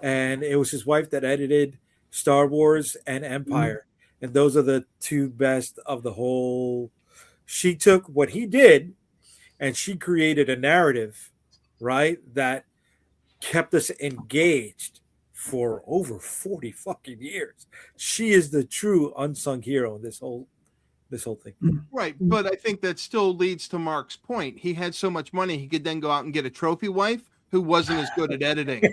and it was his wife that edited Star Wars and Empire. And those are the two best of the whole. She took what he did and she created a narrative, right, that kept us engaged for over 40 fucking years. She is the true unsung hero in this whole thing. Right, but I think that still leads to Mark's point. He had so much money, he could then go out and get a trophy wife who wasn't as good at editing.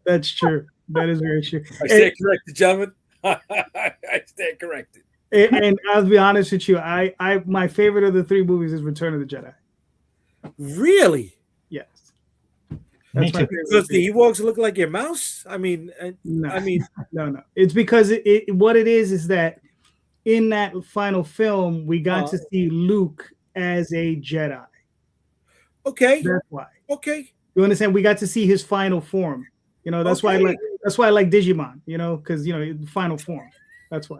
That's true. That is very true. I stand corrected, gentlemen. I stand corrected. And I'll be honest with you, I my favorite of the three movies is Return of the Jedi. Really? Yes. Me That's my too. favorite. Because the Ewoks look like your mouse? I mean, No. No. It's because what it is that in that final film, we got to see Luke as a Jedi. Okay. That's why. Okay. You understand? We got to see his final form. You know, that's why I like Digimon, you know, because you know, final form. That's why.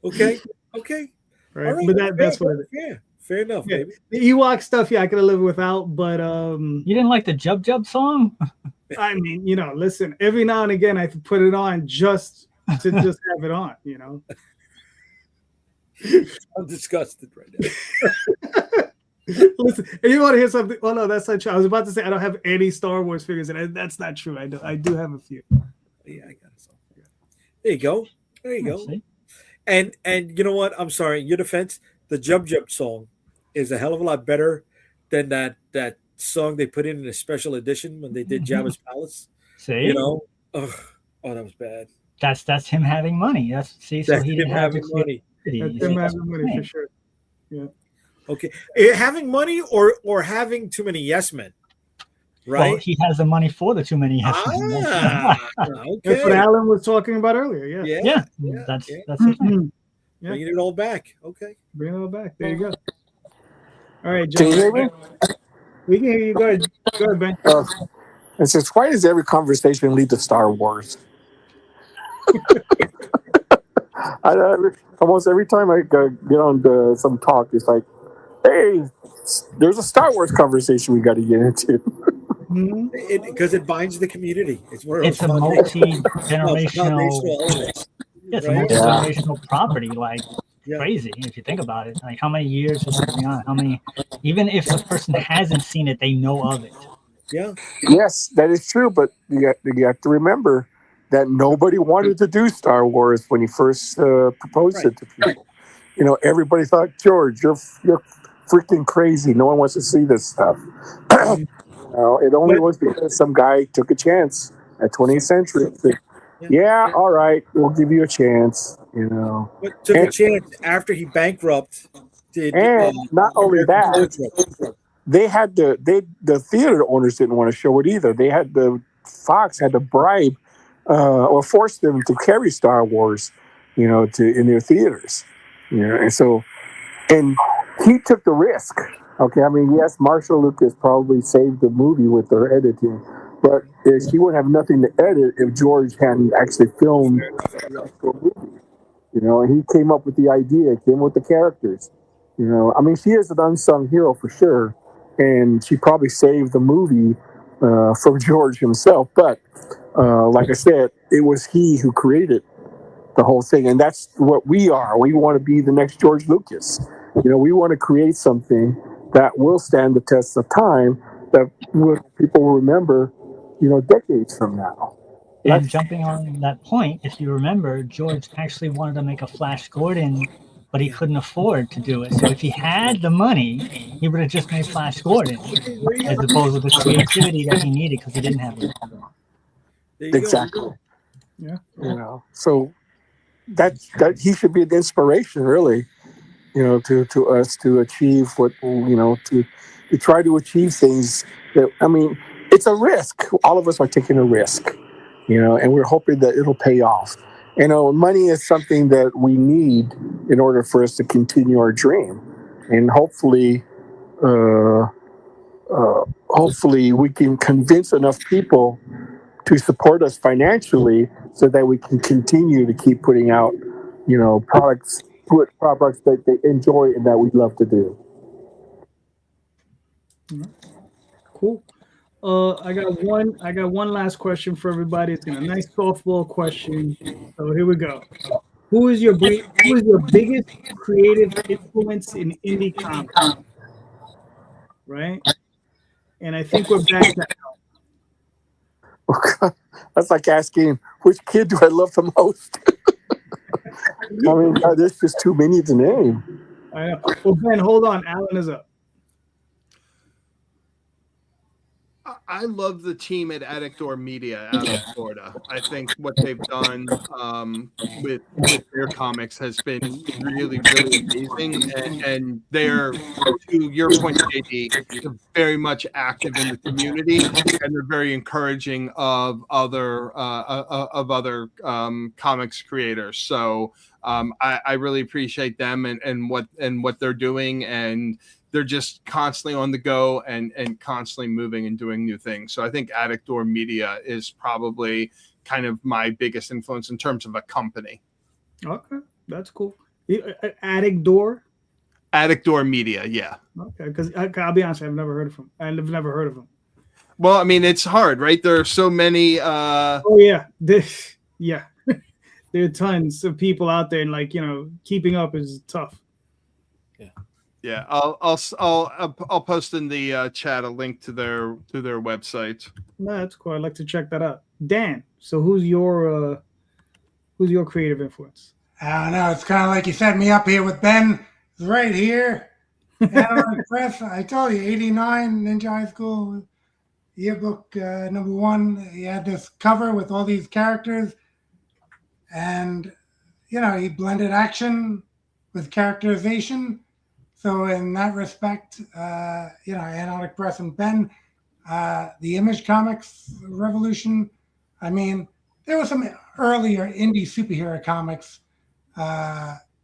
Okay. Okay. Right. All right. But that's what it is. Yeah. Fair enough, Yeah. baby. The Ewok stuff, I could have lived without, but You didn't like the Jub Jub song? I mean, you know, listen, every now and again I have to put it on just to just have it on, you know. I'm disgusted right now. Listen, if you want to hear something, oh no, that's not true. I was about to say I don't have any Star Wars figures, and that's not true. I do have a few. Yeah, I got it. There you go. There you go. And you know what? I'm sorry. In your defense, the Jump Jump song is a hell of a lot better than that song they put in a special edition when they did Jabba's Palace. See, you know, oh, that was bad. That's him having money. That's he didn't have having money. That's him having money for sure. Yeah. Okay, having money or having too many yes men, right? Well, he has the money for the too many yes men. Okay. That's what Allan was talking about earlier. Yeah. That's it. Yeah. Bringing it all back. Okay. Bring it all back. There you go. All right, Can you hear me? We can hear you. Go ahead, Ben. It says, why does every conversation lead to Star Wars? Almost every time I get on some talk, it's like, hey, there's a Star Wars conversation we got to get into. Because it binds the community. It's a multi-generational. It's a multi-generational property, like crazy if you think about it. Like how many years has it been on? How many? Even if the person hasn't seen it, they know of it. Yeah. Yes, that is true. But you have to remember that nobody wanted to do Star Wars when he first proposed it to people. You know, everybody thought, George, you're freaking crazy. No one wants to see this stuff. It only was because some guy took a chance at 20th century. Yeah, all right, we'll give you a chance. You know, but took a chance after he bankrupt. Not only that, they had the theater owners didn't want to show it either. They had Fox had to bribe or force them to carry Star Wars, you know, in their theaters. You know, and he took the risk. Okay, I mean, yes, Marshall Lucas probably saved the movie with their editing, but he would have nothing to edit if George hadn't actually filmed the actual movie. You know, and he came up with the idea, came with the characters. You know, I mean, she is an unsung hero for sure, and she probably saved the movie from George himself. But like I said, it was he who created the whole thing, and that's what we are. We want to be the next George Lucas. You know, we want to create something that will stand the test of time, that people will remember, you know, decades from now. And jumping on that point, if you remember, George actually wanted to make a Flash Gordon, but he couldn't afford to do it. So if he had the money, he would have just made Flash Gordon, as opposed to the creativity that he needed because he didn't have it. Exactly. Yeah. You know, so that he should be an inspiration, really. You know, to us to achieve what, you know, to try to achieve things that, I mean, it's a risk. All of us are taking a risk, you know, and we're hoping that it'll pay off. You know, money is something that we need in order for us to continue our dream. And hopefully we can convince enough people to support us financially so that we can continue to keep putting out, you know, products that they enjoy and that we love to do. Cool. I got one last question for everybody. It's a nice softball question. So here we go. Who is your biggest creative influence in indie comics? Right? And I think we're back now. That's like asking, which kid do I love the most? I mean, there's just too many to name. I know. Well, Ben, hold on. Allan is up. I love the team at Attic Door Media out of Florida. I think what they've done with their comics has been really, really amazing. And they're, to your point, JD, they're very much active in the community, and they're very encouraging of other comics creators. So I really appreciate them and what they're doing, and they're just constantly on the go and constantly moving and doing new things. So I think Attic Door Media is probably kind of my biggest influence in terms of a company. Okay, that's cool. Attic Door Media, yeah. Okay, because I'll be honest, I've never heard of them. I've never heard of them. Well, I mean, it's hard, right? There are so many. Oh yeah, yeah. There are tons of people out there, and like, you know, keeping up is tough. Yeah, I'll post in the chat a link to their website. No, that's cool. I'd like to check that out. Dan, so who's your creative influence? I don't know. It's kind of like you set me up here with Ben. It's right here. Press. I told you, 89 Ninja High School yearbook #1. He had this cover with all these characters, and you know, he blended action with characterization. So in that respect, you know, Antarctic Press and Ben, the Image Comics revolution. I mean, there were some earlier indie superhero comics.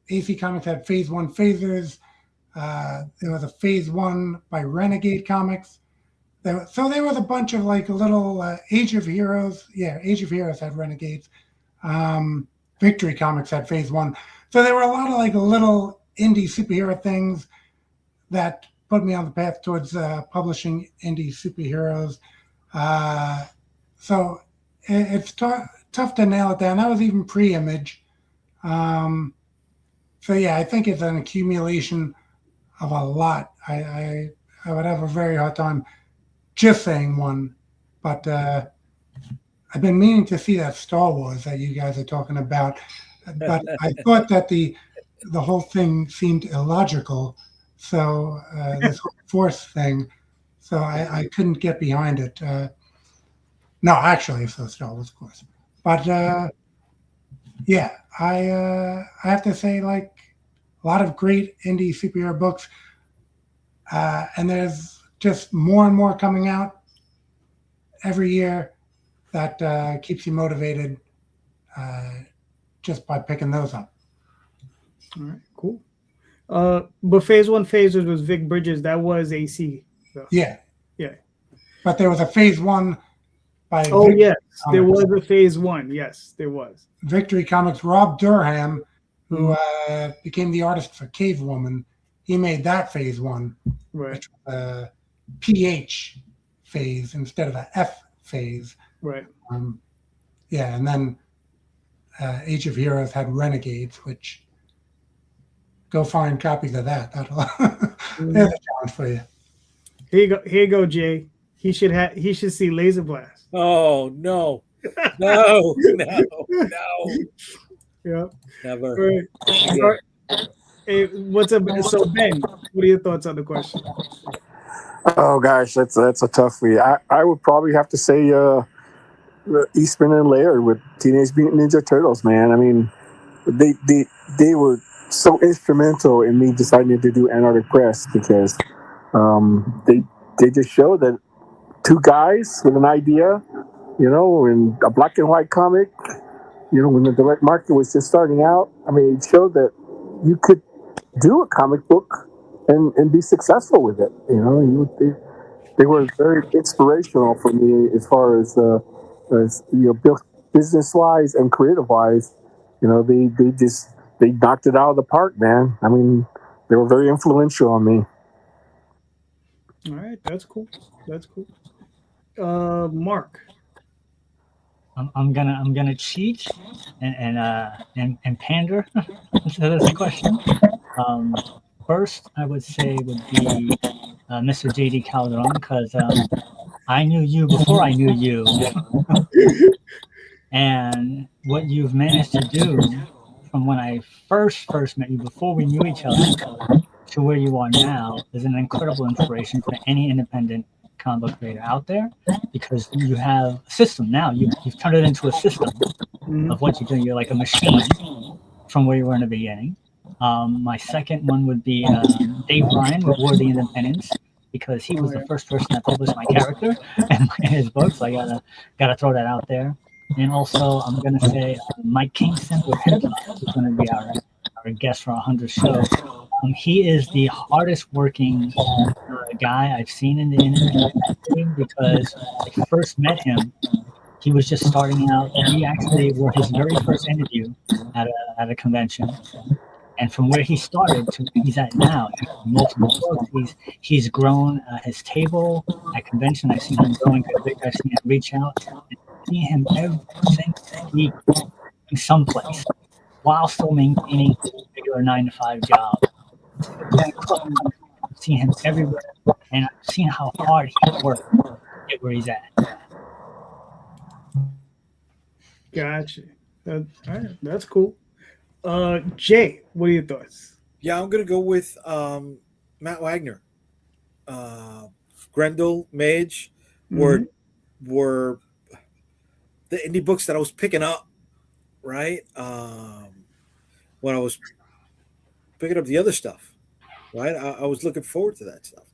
AC Comics had Phase 1 phasers. There was a Phase 1 by Renegade Comics. So there was a bunch of like a little Age of Heroes. Yeah, Age of Heroes had Renegades. Victory Comics had Phase 1. So there were a lot of like little indie superhero things that put me on the path towards publishing indie superheroes. So it's tough to nail it down. That was even pre-Image. So yeah, I think it's an accumulation of a lot. I would have a very hard time just saying one, but I've been meaning to see that Star Wars that you guys are talking about, but I thought that the whole thing seemed illogical. So this whole Force thing, so I couldn't get behind it. No, actually, so Star Wars, of course. But yeah, I have to say, like, a lot of great indie superhero books, and there's just more and more coming out every year that keeps you motivated just by picking those up. All right, cool. But Phase 1 phasers was Vic Bridges. That was AC. So. Yeah. Yeah. But there was a Phase 1 by Victory yes, Comics. There was a Phase 1. Yes, there was. Victory Comics, Rob Durham, who became the artist for Cave Woman, he made that Phase 1, right? Which was a PH phase instead of a F phase. Right. Yeah, and then Age of Heroes had Renegades, which go find copies of that. There's a challenge for you. Here you go, Jay. He should see Laser Blast. Oh no. No. Yeah. Never. All right. Hey, what's up? So Ben, what are your thoughts on the question? Oh gosh, that's a tough one. I would probably have to say Eastman and Laird with Teenage Mutant Ninja Turtles, man. I mean, they were so instrumental in me deciding to do Antarctic Press because they just show that two guys with an idea, you know, in a black and white comic, you know, when the direct market was just starting out. I mean, it showed that you could do a comic book and be successful with it. You know, they were very inspirational for me as far as you know, business wise and creative wise. You know, they knocked it out of the park, man. I mean, they were very influential on me. All right, that's cool. That's cool. Mark. I'm gonna cheat and pander to this question. First, I would say would be Mr. JD Calderon, because I knew you before I knew you, and what you've managed to do from when I first met you, before we knew each other, to where you are now is an incredible inspiration for any independent comic book creator out there, because you have a system now. You've turned it into a system of what you're doing. You're like a machine from where you were in the beginning. My second one would be Dave Ryan with War of the Independents, because he was the first person that published my character and his books. I gotta throw that out there. And also, I'm gonna say Mike Kingston with Headline, who's gonna be our guest for our 100th show. He is the hardest working guy I've seen in the industry, because when I first met him, he was just starting out. We actually were his very first interview at a convention. And from where he started to where he's at now, multiple books, he's grown his table at convention. I've seen him growing big. I've seen him reach out and see him every single week in some place while still maintaining his regular 9-to-5 job. I've seen him everywhere, and I've seen how hard he worked to get where he's at. Gotcha. All right, that's cool. Jay, what are your thoughts? Yeah, I'm gonna go with Matt Wagner. Grendel, Mage were the indie books that I was picking up, right? When I was picking up the other stuff, right? I was looking forward to that stuff.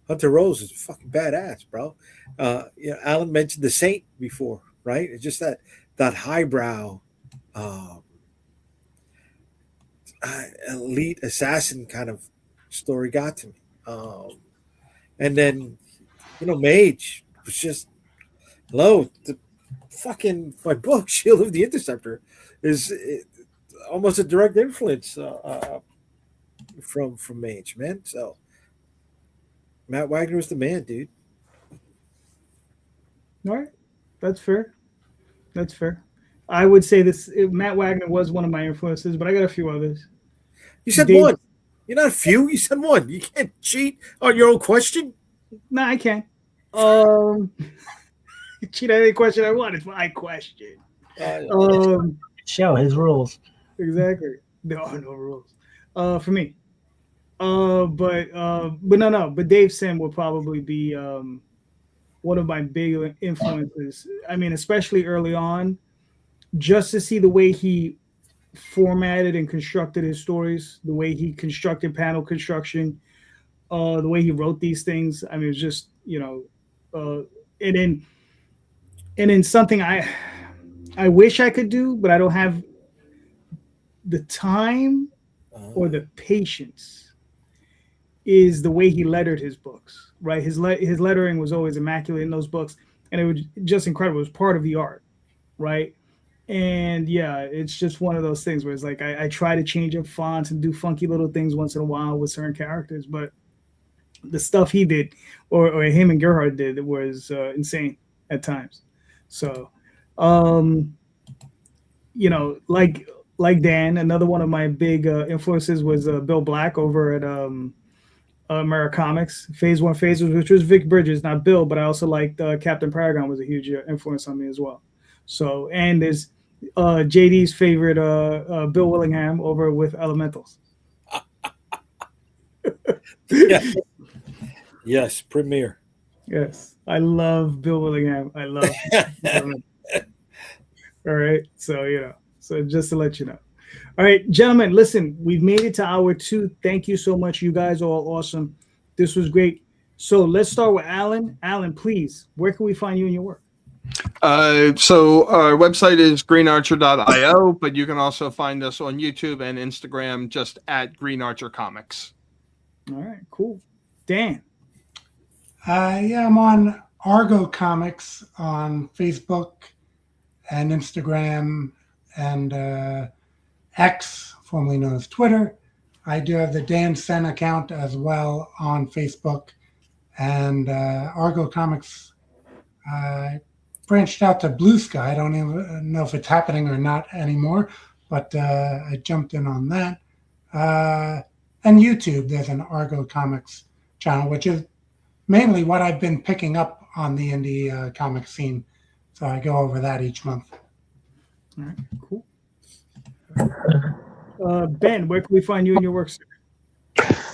Hunter Rose is fucking badass, bro. Allan mentioned the Saint before, right? It's just that highbrow, elite assassin kind of story got to me. And then, Mage was just low. My book, Shield of the Interceptor, is almost a direct influence from Mage, man. So Matt Wagner was the man, dude. All right, that's fair. That's fair. I would say Matt Wagner was one of my influences, but I got a few others. You said one. You're not a few. You said one. You can't cheat on your own question. No, I can. Cheat on any question I want. It's my question. Show his rules. Exactly. There are no rules. For me. But no. But Dave Sim will probably be one of my big influences. I mean, especially early on, just to see the way he formatted and constructed his stories, the way he constructed panel construction, the way he wrote these things. I mean, it's just, and then something I wish I could do, but I don't have the time or the patience, is the way he lettered his books, right? His lettering was always immaculate in those books, and it was just incredible. It was part of the art, right? And yeah, it's just one of those things where it's like I try to change up fonts and do funky little things once in a while with certain characters, but the stuff he did or him and Gerhard did was insane at times. So, like Dan, another one of my big influences was Bill Black over at Americomics. Phase 1 Phases, which was Vic Bridges, not Bill, but I also liked Captain Paragon was a huge influence on me as well. So, and there's JD's favorite Bill Willingham over with Elementals. Yes, Premier. Yes, I love Bill Willingham. I love him. All right, so so just to let you know. All right, gentlemen, listen, we've made it to hour 2. Thank you so much. You guys are all awesome. This was great. So let's start with Allan. Allan, please, where can we find you and your work? So our website is greenarcher.io, but you can also find us on YouTube and Instagram just at Green Archer Comics. All right, cool. Dan. I'm on Argo Comics on Facebook and Instagram and X, formerly known as Twitter. I do have the Dan Sehn account as well on Facebook, and Argo Comics branched out to Blue Sky. I don't even know if it's happening or not anymore, but I jumped in on that. And YouTube, there's an Argo Comics channel, which is mainly what I've been picking up on the indie comic scene. So I go over that each month. All right, cool. Ben, where can we find you and your work, sir?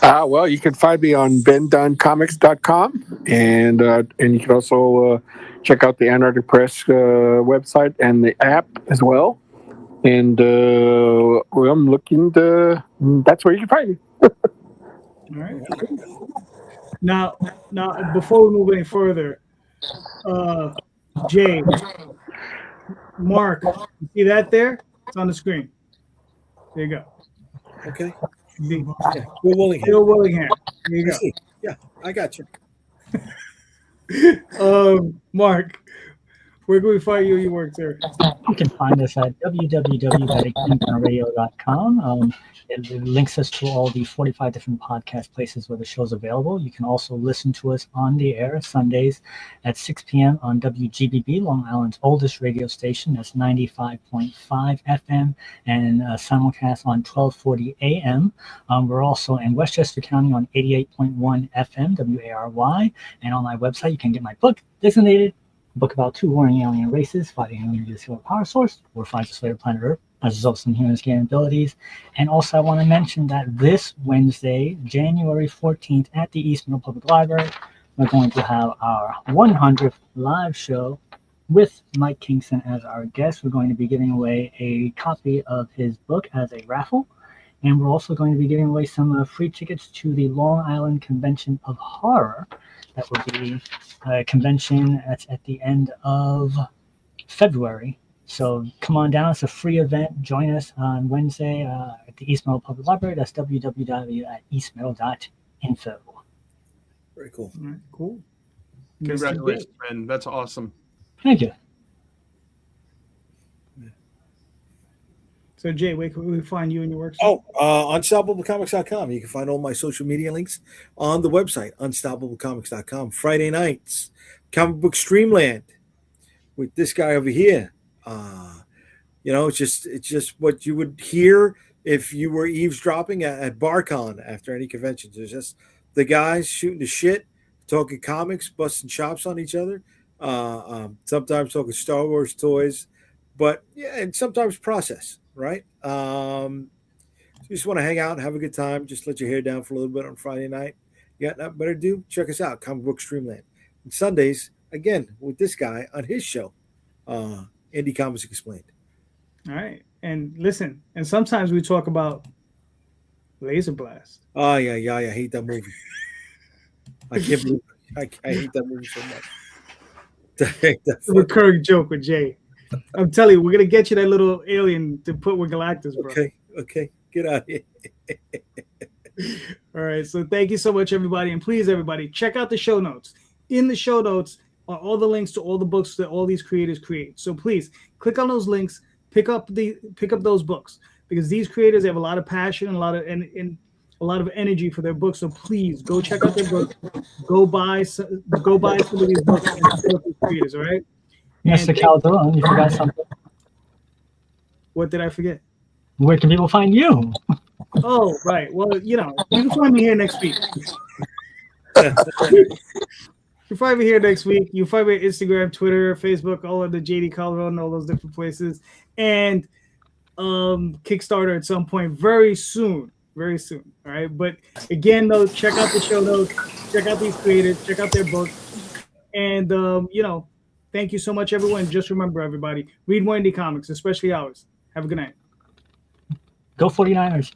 Well, you can find me on bendunncomics.com, and you can also check out the Antarctic Press website and the app as well. And I'm looking to. That's where you can find me. All right. Now, before we move any further, Jay, Mark, you see that there? It's on the screen. There you go. Okay. Yeah. Bill Willingham. Bill Willingham. There you go. Yeah, I got you. Mark, where can we find you and your work, sir? You can find us at www.explainedonradio.com. It links us to all the 45 different podcast places where the show's available. You can also listen to us on the air Sundays at 6 p.m. on WGBB, Long Island's oldest radio station. That's 95.5 FM and simulcast on 1240 AM. We're also in Westchester County on 88.1 FM, WARY. And on my website, you can get my book, Designated, a book about two warring alien races fighting an unusual power source or fight to slay planet Earth as a result of some human scanning abilities. And also, I want to mention that this Wednesday, January 14th, at the East Middle Public Library, we're going to have our 100th live show with Mike Kingston as our guest. We're going to be giving away a copy of his book as a raffle. And we're also going to be giving away some free tickets to the Long Island Convention of Horror. That will be a convention at the end of February. So come on down. It's a free event. Join us on Wednesday at the East Middle Public Library. That's www.eastmiddle.info. Very cool. All right, cool. Congratulations, man. That's awesome. Thank you. So, Jay, where can we find you and your work? Unstoppablecomics.com. You can find all my social media links on the website, unstoppablecomics.com. Friday nights, Comic Book Streamland with this guy over here. It's just what you would hear if you were eavesdropping at BarCon after any conventions. There's just the guys shooting the shit, talking comics, busting chops on each other, sometimes talking Star Wars toys, but yeah, and sometimes process. Right? You just want to hang out and have a good time. Just let your hair down for a little bit on Friday night. You got nothing better to do? Check us out, Comic Book Streamland. And Sundays, again, with this guy on his show, Indy Comics Explained. All right. And listen, and sometimes we talk about Laser Blast. Oh, yeah. I hate that movie. I can't believe I hate that movie so much. It's a recurring joke with Jay. I'm telling you, we're gonna get you that little alien to put with Galactus, bro. Okay, get out of here. All right, so thank you so much, everybody, and please, everybody, check out the show notes. In the show notes are all the links to all the books that all these creators create. So please click on those links, pick up those books, because these creators have a lot of passion and a lot of energy for their books. So please go check out their books. Go buy some of these books and support these creators. All right. Mr. Calderon, you forgot something. What did I forget? Where can people find you? Oh, right. Well, you can find me here next week. You'll find me here next week. You'll find me on Instagram, Twitter, Facebook, all of the JD Calderon, all those different places. And Kickstarter at some point very soon. Very soon. All right. But again, though, check out the show notes, check out these creators, check out their books. And thank you so much, everyone. Just remember, everybody, read more indie comics, especially ours. Have a good night. Go 49ers.